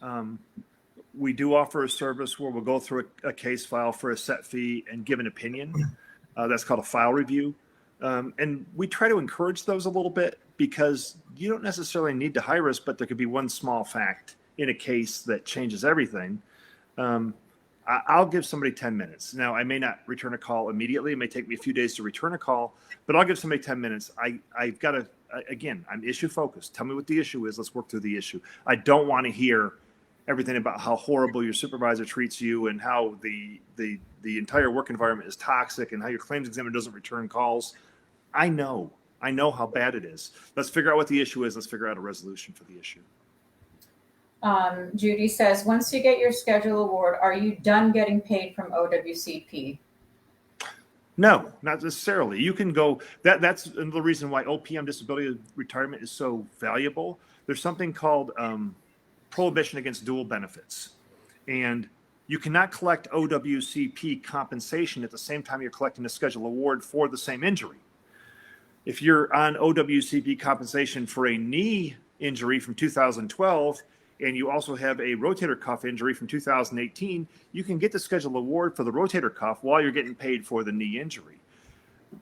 We do offer a service where we'll go through a case file for a set fee and give an opinion. That's called a file review. And we try to encourage those a little bit because you don't necessarily need to hire us, but there could be one small fact in a case that changes everything. I'll give somebody 10 minutes. Now, I may not return a call immediately. It may take me a few days to return a call, but I'll give somebody 10 minutes. I've got to, again, I'm issue focused. Tell me what the issue is. Let's work through the issue. I don't want to hear everything about how horrible your supervisor treats you and how the entire work environment is toxic and how your claims examiner doesn't return calls. I know how bad it is. Let's figure out what the issue is. Let's figure out a resolution for the issue. Judy says, once you get your schedule award, are you done getting paid from OWCP? No, not necessarily. You can go, that's the reason why OPM disability retirement is so valuable. There's something called prohibition against dual benefits. And you cannot collect OWCP compensation at the same time you're collecting a schedule award for the same injury. If you're on OWCP compensation for a knee injury from 2012, and you also have a rotator cuff injury from 2018, you can get the schedule award for the rotator cuff while you're getting paid for the knee injury.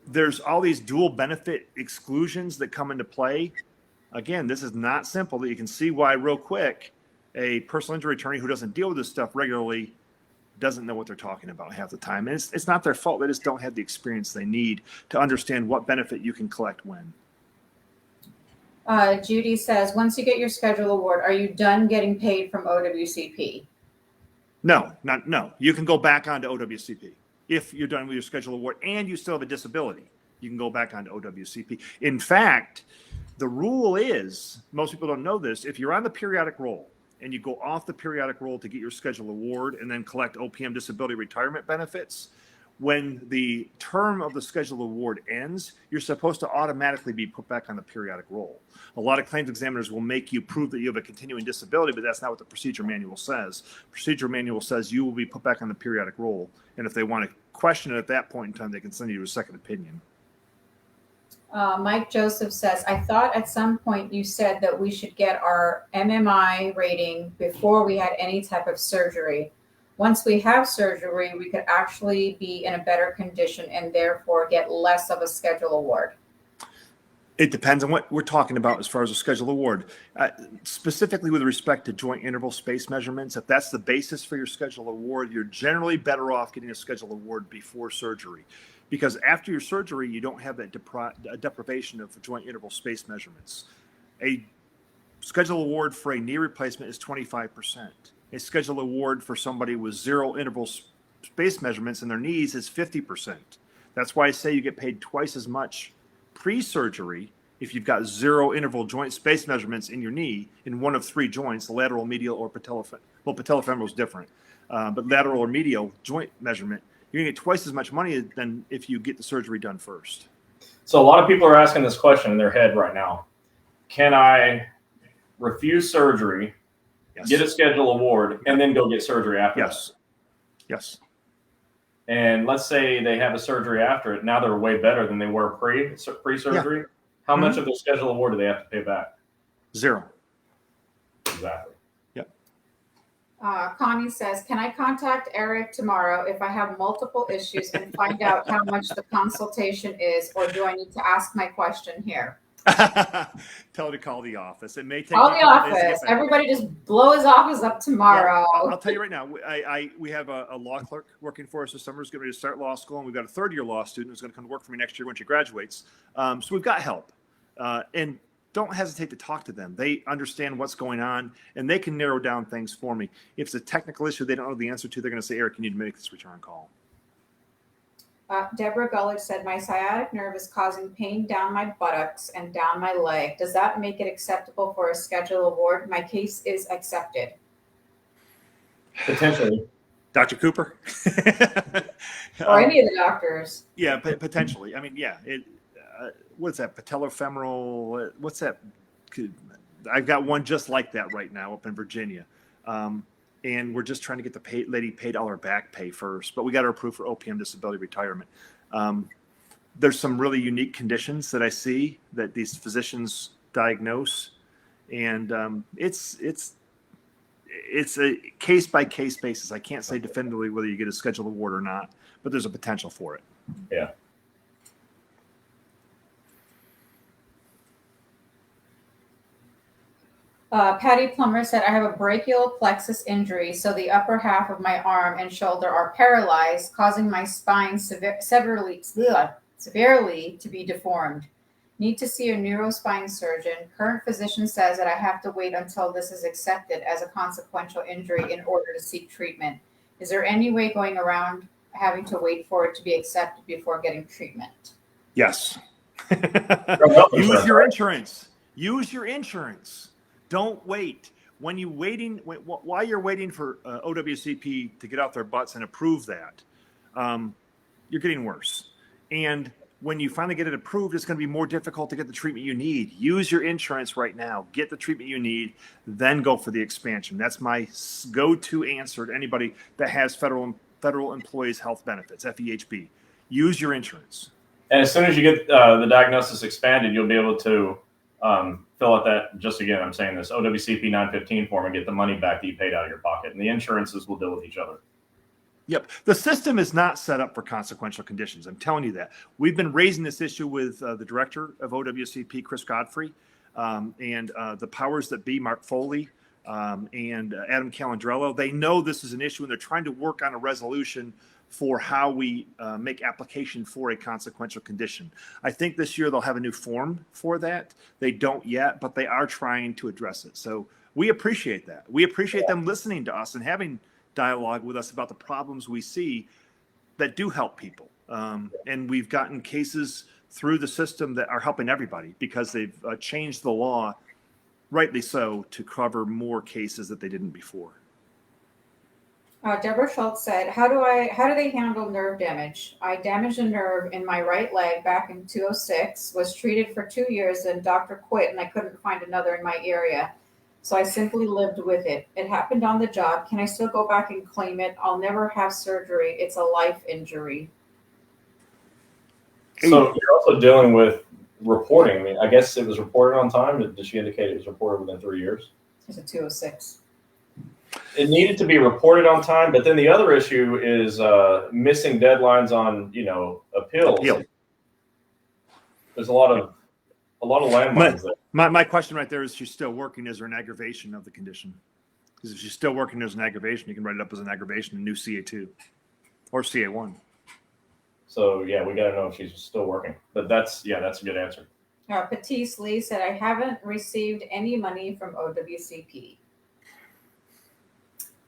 There's all these dual benefit exclusions that come into play. Again, this is not simple. You can see why real quick a personal injury attorney who doesn't deal with this stuff regularly doesn't know what they're talking about half the time. And it's not their fault. They just don't have the experience they need to understand what benefit you can collect when. Judy says, once you get your schedule award, are you done getting paid from OWCP? No. You can go back onto OWCP. If you're done with your schedule award and you still have a disability, you can go back onto OWCP. In fact, the rule is, most people don't know this, if you're on the periodic roll and you go off the periodic roll to get your schedule award and then collect OPM disability retirement benefits, when the term of the schedule award ends, you're supposed to automatically be put back on the periodic roll. A lot of claims examiners will make you prove that you have a continuing disability, but that's not what the procedure manual says. Procedure manual says you will be put back on the periodic roll. And if they want to question it at that point in time, they can send you a second opinion. Mike Joseph says, I thought at some point you said that we should get our MMI rating before we had any type of surgery. Once we have surgery, we could actually be in a better condition and therefore get less of a schedule award. It depends on what we're talking about as far as a schedule award. Specifically with respect to joint interval space measurements, if that's the basis for your schedule award, you're generally better off getting a schedule award before surgery. Because after your surgery, you don't have that deprivation of joint interval space measurements. A schedule award for a knee replacement is 25%. A schedule award for somebody with zero interval space measurements in their knees is 50%. That's why I say you get paid twice as much pre-surgery, if you've got 0 interval joint space measurements in your knee in one of 3 joints, lateral, medial, or patellofemoral is different, but lateral or medial joint measurement, you're going to get twice as much money than if you get the surgery done first. So a lot of people are asking this question in their head right now. Can I refuse surgery, get a schedule award, and then go get surgery after that? Yes. And let's say they have a surgery after it. Now they're way better than they were pre-surgery. Yeah. How much of their schedule award do they have to pay back? 0. Exactly. Yep. Connie says, can I contact Eric tomorrow if I have multiple issues and find out how much the consultation is, or do I need to ask my question here? Tell her to call the office. It may take call the office. Everybody just blow his office up tomorrow. Yeah, I'll tell you right now. We have a law clerk working for us this summer who's getting ready to start law school, and we've got a 3rd-year law student who's going to come to work for me next year when she graduates. So we've got help, and don't hesitate to talk to them. They understand what's going on, and they can narrow down things for me. If it's a technical issue they don't know the answer to, they're going to say, Eric, you need to make this return call. Deborah Gullich said, my sciatic nerve is causing pain down my buttocks and down my leg. Does that make it acceptable for a schedule award? My case is accepted. Potentially. Dr. Cooper? Or any of the doctors. Yeah, potentially. I mean, yeah. What's that? Patellofemoral? What's that? I've got one just like that right now up in Virginia. And we're just trying to get the lady paid all her back pay first, but we got her approved for OPM disability retirement. There's some really unique conditions that I see that these physicians diagnose, and it's a case by case basis. I can't say definitively whether you get a scheduled award or not, but there's a potential for it. Yeah. Patty Plummer said, I have a brachial plexus injury, so the upper half of my arm and shoulder are paralyzed, causing my spine severely to be deformed. Need to see a neurospine surgeon. Current physician says that I have to wait until this is accepted as a consequential injury in order to seek treatment. Is there any way going around having to wait for it to be accepted before getting treatment? Yes. Use your insurance. Don't wait. While you're waiting for OWCP to get off their butts and approve that, you're getting worse. And when you finally get it approved, it's going to be more difficult to get the treatment you need. Use your insurance right now. Get the treatment you need, then go for the expansion. That's my go-to answer to anybody that has federal employees health benefits, FEHB. Use your insurance. And as soon as you get the diagnosis expanded, you'll be able to fill out that, just again, I'm saying this, OWCP 915 form and get the money back that you paid out of your pocket. And the insurances will deal with each other. Yep. The system is not set up for consequential conditions. I'm telling you that. We've been raising this issue with the director of OWCP, Chris Godfrey, and the powers that be, Mark Foley, and Adam Calandrello. They know this is an issue, and they're trying to work on a resolution for how we make application for a consequential condition. I think this year they'll have a new form for that. They don't yet, but they are trying to address it. So we appreciate that. We appreciate them listening to us and having dialogue with us about the problems we see that do help people. And we've gotten cases through the system that are helping everybody because they've changed the law, rightly so, to cover more cases that they didn't before. Deborah Schultz said, how do they handle nerve damage? I damaged a nerve in my right leg back in 2006, was treated for 2 years, and doctor quit, and I couldn't find another in my area. So I simply lived with it. It happened on the job. Can I still go back and claim it? I'll never have surgery. It's a life injury. So you're also dealing with reporting. I mean, I guess it was reported on time. Did she indicate it was reported within 3 years? It's a 206. It needed to be reported on time, but then the other issue is missing deadlines on, appeals. There's a lot of landmines there. My question right there is, she's still working. Is there an aggravation of the condition? Because if she's still working, there's an aggravation. You can write it up as an aggravation, a new CA2 or CA1. So yeah, we got to know if she's still working. But that's a good answer. Patisse Lee said, I haven't received any money from OWCP.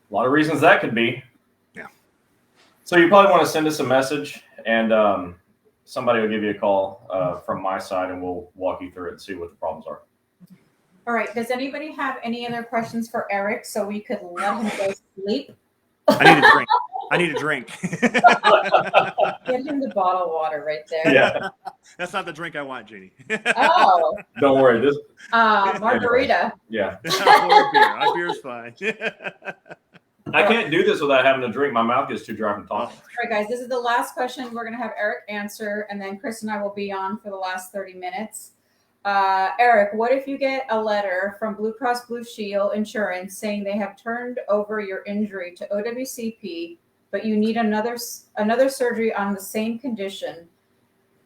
A lot of reasons that could be. Yeah. So you probably want to send us a message and somebody will give you a call from my side, and we'll walk you through it and see what the problems are. All right. Does anybody have any other questions for Eric so we could let him go sleep? I need a drink. I need a drink. Get him the bottle of water right there. Yeah. That's not the drink I want, Gini. Oh. Don't worry. This Margarita. Yeah. Beer. Beer is fine. I can't do this without having a drink. My mouth gets too dry from talking. All right, guys, this is the last question we're going to have Eric answer, and then Chris and I will be on for the last 30 minutes. Eric, what if you get a letter from Blue Cross Blue Shield Insurance saying they have turned over your injury to OWCP, but you need another surgery on the same condition,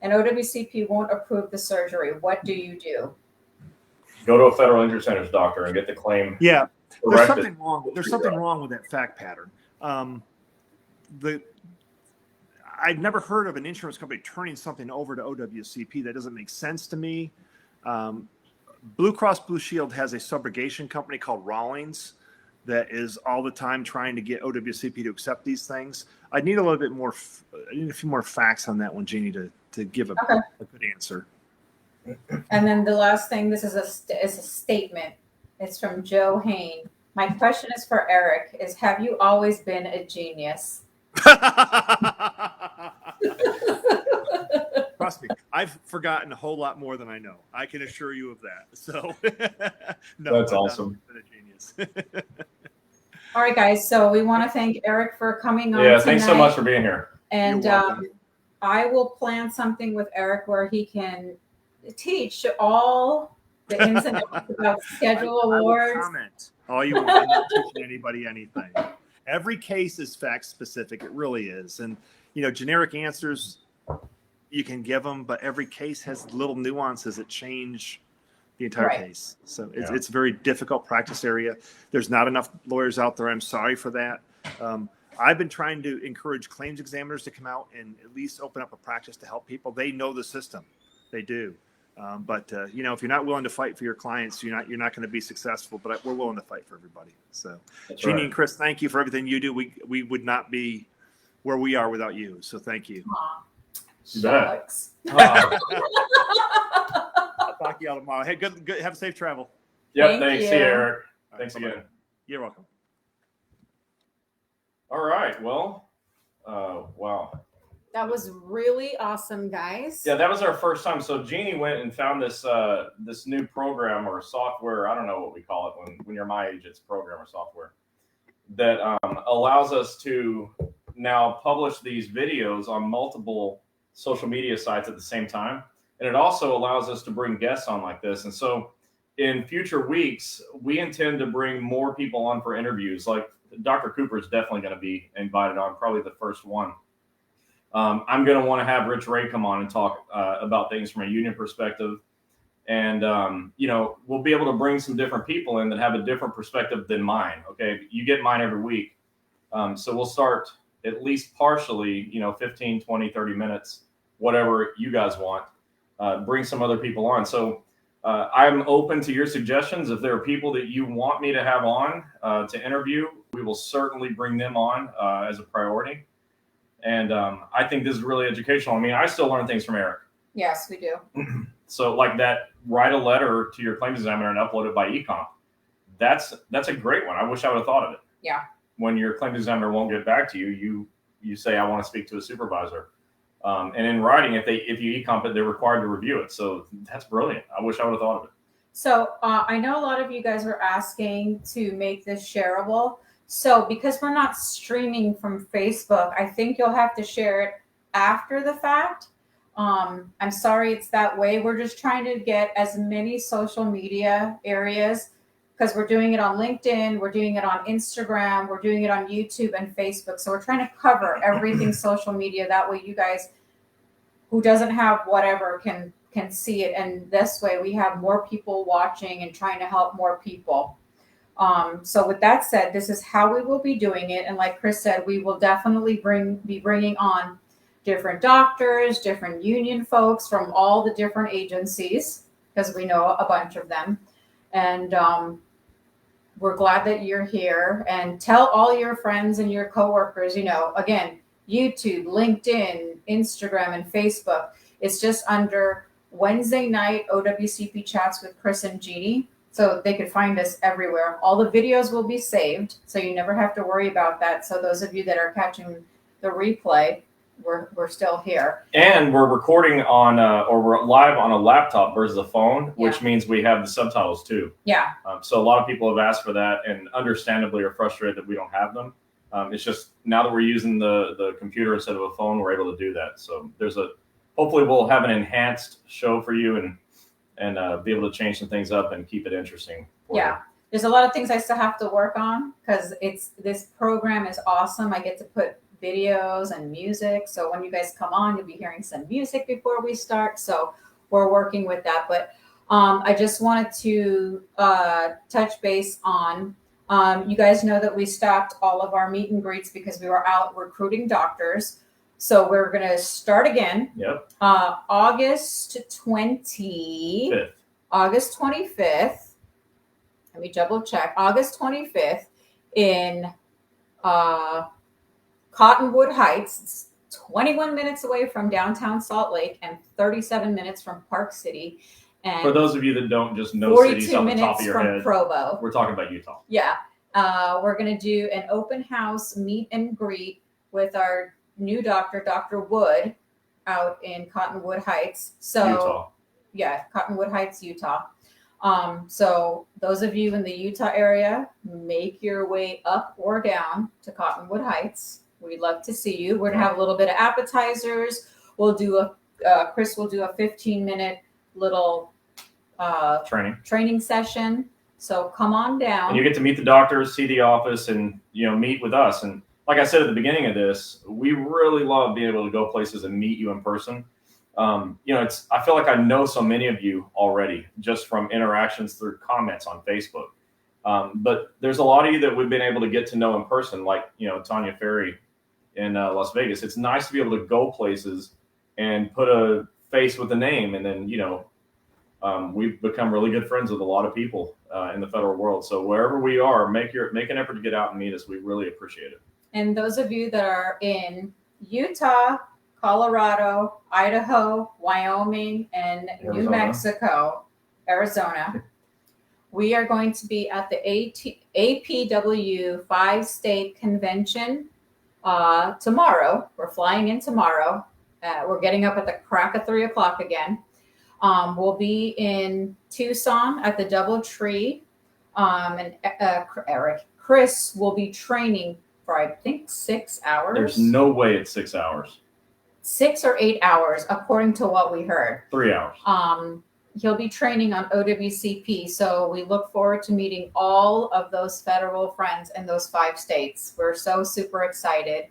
and OWCP won't approve the surgery? What do you do? Go to a federal injury center's doctor and get the claim. Yeah. There's corrected. something wrong. There's something wrong with that fact pattern. I've never heard of an insurance company turning something over to OWCP. That doesn't make sense to me. Blue Cross Blue Shield has a subrogation company called Rawlings that is all the time trying to get OWCP to accept these things. I need a little bit more. I need a few more facts on that one, Gini, to give a good answer. And then the last thing, this is a statement. It's from Joe Hain. My question is for Eric, is have you always been a genius? Trust me, I've forgotten a whole lot more than I know. I can assure you of that. So, no, That's awesome. I've been a genius. All right, guys. So we want to thank Eric for coming on. Yeah, tonight. thanks so much for being here. And I will plan something with Eric where he can teach all the ins and outs about schedule awards. I will comment all you want. I'm not teaching anybody anything. Every case is fact specific. It really is. And, generic answers you can give them, but every case has little nuances that change the entire case. So it's a very difficult practice area. There's not enough lawyers out there. I'm sorry for that. I've been trying to encourage claims examiners to come out and at least open up a practice to help people. They know the system. They do. But if you're not willing to fight for your clients, you're not going to be successful. But we're willing to fight for everybody. So, Gini and Chris, thank you for everything you do. We would not be where we are without you. So thank you. Shucks. I'll talk to you all tomorrow. Hey, good. Have safe travel. Yep. Thanks, you. See you, Eric. Thanks Bye-bye. again. You're welcome. All right. Well, wow. That was really awesome, guys. Yeah, that was our first time. So Gini went and found this this new program or software. I don't know what we call it when you're my age. It's program or software that allows us to now publish these videos on multiple social media sites at the same time, and it also allows us to bring guests on like this. And so, in future weeks, we intend to bring more people on for interviews. Like Dr. Cooper is definitely going to be invited on, probably the first one. I'm going to want to have Rich Ray come on and talk about things from a union perspective. And, we'll be able to bring some different people in that have a different perspective than mine. Okay. You get mine every week. So we'll start at least partially, 15, 20, 30 minutes, whatever you guys want, bring some other people on. So I'm open to your suggestions. If there are people that you want me to have on to interview, we will certainly bring them on as a priority. And I think this is really educational. I mean, I still learn things from Eric. Yes, we do. So like that, write a letter to your claims examiner and upload it by eComp. That's a great one. I wish I would have thought of it. Yeah. When your claims examiner won't get back to you, you say, I want to speak to a supervisor. And in writing, if you eComp it, they're required to review it. So that's brilliant. I wish I would have thought of it. So I know a lot of you guys were asking to make this shareable. So because we're not streaming from Facebook, I think you'll have to share it after the fact. I'm sorry it's that way. We're just trying to get as many social media areas because we're doing it on LinkedIn, we're doing it on Instagram, we're doing it on YouTube and Facebook. So we're trying to cover everything social media. That way you guys who doesn't have whatever can see it. And this way we have more people watching and trying to help more people. So with that said, this is how we will be doing it. And like Chris said, we will definitely be bringing on different doctors, different union folks from all the different agencies, because we know a bunch of them. And we're glad that you're here, and tell all your friends and your coworkers, again, YouTube, LinkedIn, Instagram, and Facebook. It's just under Wednesday night OWCP chats with Chris and Gini. So they could find us everywhere. All the videos will be saved, so you never have to worry about that. So those of you that are catching the replay, we're still here. And we're recording on, or we're live on a laptop versus a phone, which means we have the subtitles too. Yeah. So a lot of people have asked for that, and understandably are frustrated that we don't have them. It's just now that we're using the computer instead of a phone, we're able to do that. So hopefully we'll have an enhanced show for you and be able to change some things up and keep it interesting. There's a lot of things I still have to work on because this program is awesome. I get to put videos and music. So when you guys come on, you'll be hearing some music before we start. So we're working with that. But I just wanted to touch base on, you guys know that we stopped all of our meet and greets because we were out recruiting doctors. So we're going to start again. Yep. August 25th. Let me double check. August 25th in Cottonwood Heights. It's 21 minutes away from downtown Salt Lake and 37 minutes from Park City. And for those of you that don't just know cities off the top of your head, Provo. We're talking about Utah. Yeah. We're going to do an open house meet and greet with our new doctor, Dr. Wood, out in Cottonwood Heights. So, Utah. Yeah, Cottonwood Heights, Utah. So those of you in the Utah area, make your way up or down to Cottonwood Heights. We'd love to see you. We're gonna have a little bit of appetizers. We'll do Chris will do a 15-minute little training session. So come on down. And you get to meet the doctors, see the office, and meet with us. And like I said at the beginning of this, we really love being able to go places and meet you in person. I feel like I know so many of you already just from interactions through comments on Facebook. But there's a lot of you that we've been able to get to know in person, like, Tanya Ferry in Las Vegas. It's nice to be able to go places and put a face with a name. And then, we've become really good friends with a lot of people in the federal world. So wherever we are, make an effort to get out and meet us. We really appreciate it. And those of you that are in Utah, Colorado, Idaho, Wyoming, and New Mexico, Arizona, we are going to be at the APW 5-state convention tomorrow. We're flying in tomorrow. We're getting up at the crack of 3 o'clock again. We'll be in Tucson at the DoubleTree. And Chris will be training for, I think, 6 hours. There's no way it's 6 hours. 6 or 8 hours, according to what we heard. 3 hours. He'll be training on OWCP. So we look forward to meeting all of those federal friends in those 5 states. We're so super excited.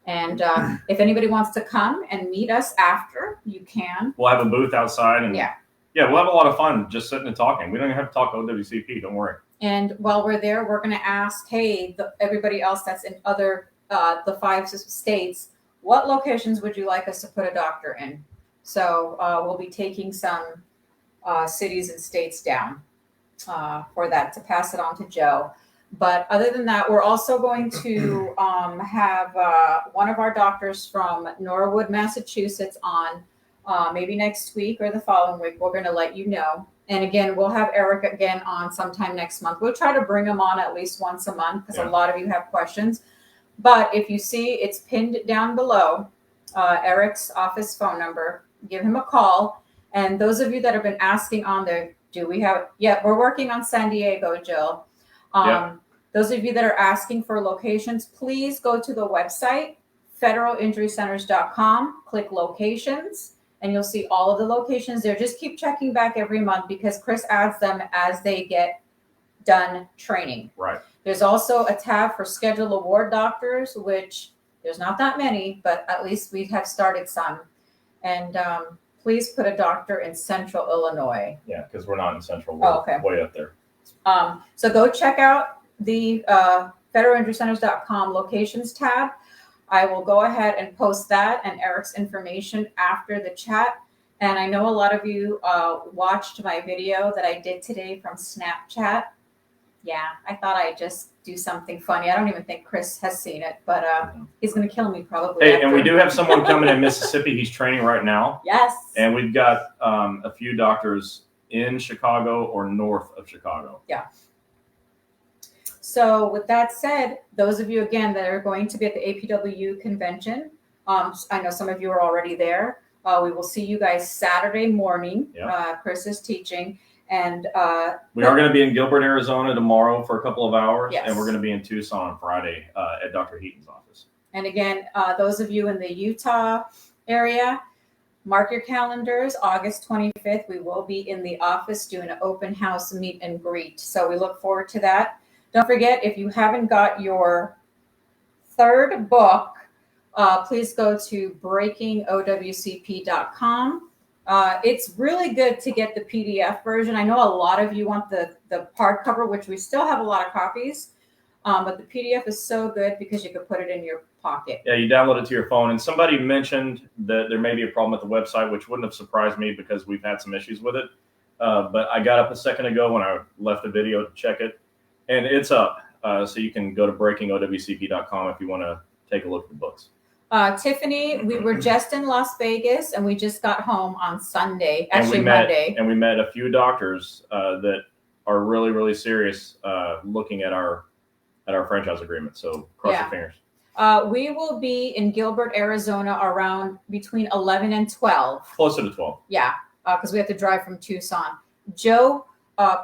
And if anybody wants to come and meet us after, you can. We'll have a booth outside. And we'll have a lot of fun just sitting and talking. We don't even have to talk OWCP. Don't worry. And while we're there, we're going to ask, everybody else that's in other the 5 states, what locations would you like us to put a doctor in? So we'll be taking some cities and states down for that to pass it on to Joe. But other than that, we're also going to have one of our doctors from Norwood, Massachusetts on maybe next week or the following week. We're going to let you know. And again, we'll have Eric again on sometime next month. We'll try to bring him on at least once a month because a lot of you have questions. But if you see, it's pinned down below, Eric's office phone number. Give him a call. And those of you that have been asking on there, do we have? Yeah, we're working on San Diego, Jill. Those of you that are asking for locations, please go to the website, federalinjurycenters.com, click locations, and you'll see all of the locations there. Just keep checking back every month because Chris adds them as they get done training. Right. There's also a tab for schedule award doctors, which there's not that many, but at least we have started some. And please put a doctor in Central Illinois. Yeah, because we're not in Central. We're way up there. So go check out the federalinjurycenters.com locations tab. I will go ahead and post that and Eric's information after the chat. And I know a lot of you watched my video that I did today from Snapchat. Yeah, I thought I'd just do something funny. I don't even think Chris has seen it, but he's going to kill me probably. Hey, and we do have someone coming in Mississippi. He's training right now. Yes. And we've got a few doctors in Chicago or north of Chicago. Yeah. So with that said, those of you, again, that are going to be at the APW convention, I know some of you are already there. We will see you guys Saturday morning. Yep. Chris is teaching. And we are going to be in Gilbert, Arizona tomorrow for a couple of hours. Yes. And we're going to be in Tucson on Friday at Dr. Heaton's office. And again, those of you in the Utah area, mark your calendars. August 25th, we will be in the office doing an open house meet and greet. So we look forward to that. Don't forget, if you haven't got your third book, please go to breakingowcp.com. It's really good to get the PDF version. I know a lot of you want the hardcover, which we still have a lot of copies, but the PDF is so good because you could put it in your pocket. Yeah, you download it to your phone. And somebody mentioned that there may be a problem with the website, which wouldn't have surprised me because we've had some issues with it. But I got up a second ago when I left the video to check it, and it's up. So you can go to breakingowcp.com if you want to take a look at the books. Tiffany, we were just in Las Vegas and we just got home on Sunday, Monday. And we met a few doctors that are really, really serious looking at our franchise agreement. So cross your fingers. We will be in Gilbert, Arizona around between 11 and 12. Closer to 12. Yeah, because we have to drive from Tucson. Joe,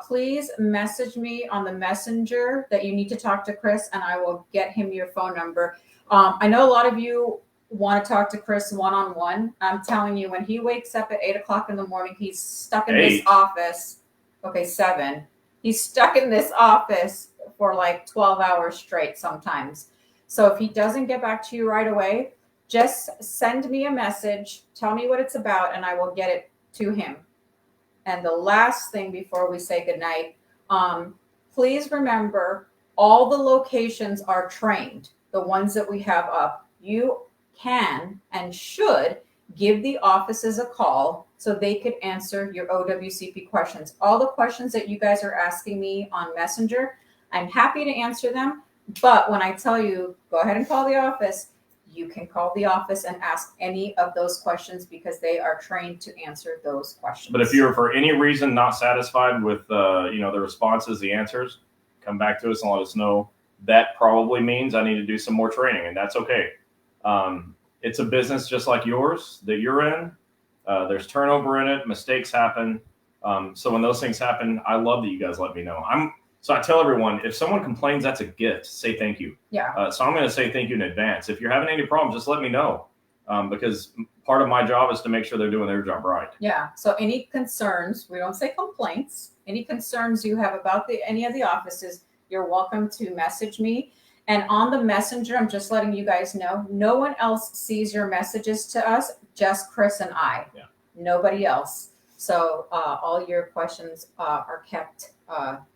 please message me on the messenger that you need to talk to Chris, and I will get him your phone number. I know a lot of you want to talk to Chris one-on-one. I'm telling you, when he wakes up at 8 o'clock in the morning, he's stuck in this office. Okay, 7. He's stuck in this office for like 12 hours straight sometimes. So if he doesn't get back to you right away, just send me a message, tell me what it's about, and I will get it to him. And the last thing before we say goodnight, please remember all the locations are trained. The ones that we have up, you can and should give the offices a call so they could answer your OWCP questions. All the questions that you guys are asking me on Messenger, I'm happy to answer them. But when I tell you, go ahead and call the office, you can call the office and ask any of those questions because they are trained to answer those questions. But if you're for any reason not satisfied with the responses, the answers, come back to us and let us know. That probably means I need to do some more training, and that's okay. It's a business just like yours that you're in. There's turnover in it. Mistakes happen. So when those things happen, I love that you guys let me know. So I tell everyone, if someone complains, that's a gift. Say thank you. Yeah. So I'm going to say thank you in advance. If you're having any problems, just let me know, because part of my job is to make sure they're doing their job right. Yeah. So any concerns, we don't say complaints, any concerns you have about any of the offices, you're welcome to message me. And on the messenger, I'm just letting you guys know, no one else sees your messages to us, just Chris and I. Yeah. Nobody else. So all your questions are kept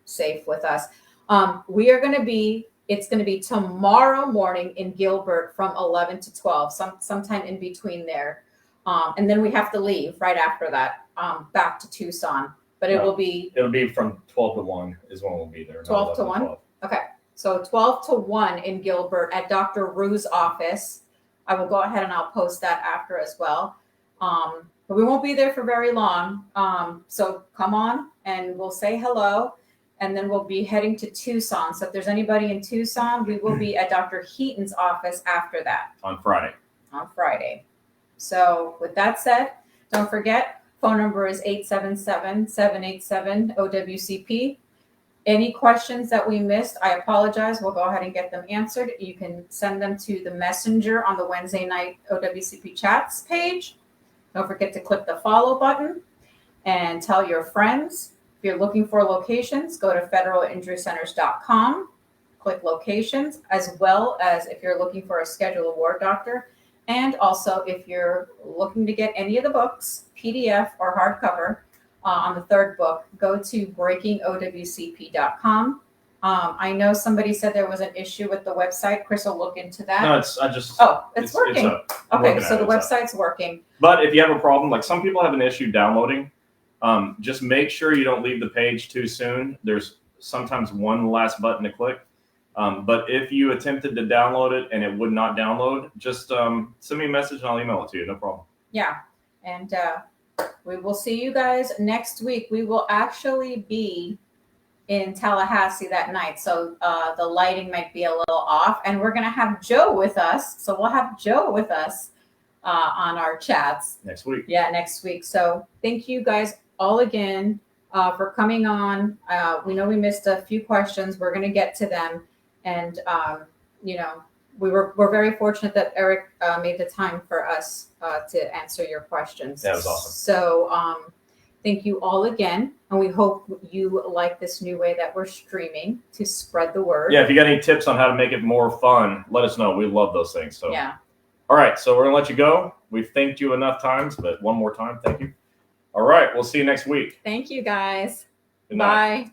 safe with us. It's going to be tomorrow morning in Gilbert from 11 to 12, sometime in between there. And then we have to leave right after that, back to Tucson. But it'll be from 12 to 1 is when we'll be there. 12 to 1? 12. Okay. So 12 to 1 in Gilbert at Dr. Rue's office. I will go ahead and I'll post that after as well. But we won't be there for very long. So come on and we'll say hello. And then we'll be heading to Tucson. So if there's anybody in Tucson, we will be at Dr. Heaton's office after that. On Friday. So with that said, don't forget, phone number is 877-787-OWCP. Any questions that we missed, I apologize. We'll go ahead and get them answered. You can send them to the messenger on the Wednesday night OWCP chats page. Don't forget to click the follow button and tell your friends. If you're looking for locations, go to federalinjurycenters.com, click locations, as well as if you're looking for a schedule a ward doctor. And also if you're looking to get any of the books, PDF or hardcover, on the third book, go to breakingowcp.com. I know somebody said there was an issue with the website. Chris will look into that. No, it's working. Okay, so the website's working. But if you have a problem, like some people have an issue downloading, just make sure you don't leave the page too soon. There's sometimes one last button to click. But if you attempted to download it and it would not download, just send me a message and I'll email it to you. No problem. Yeah. And we will see you guys next week. We will actually be in Tallahassee that night. So the lighting might be a little off. And we're going to have Joe with us. So we'll have Joe with us on our chats. Next week. Yeah, next week. So thank you guys all again for coming on. We know we missed a few questions. We're going to get to them. And, we're very fortunate that Eric made the time for us to answer your questions. That was awesome. So thank you all again. And we hope you like this new way that we're streaming to spread the word. Yeah, if you got any tips on how to make it more fun, let us know. We love those things. So yeah. All right, so we're going to let you go. We've thanked you enough times, but one more time, thank you. All right, we'll see you next week. Thank you, guys. Good night. Bye.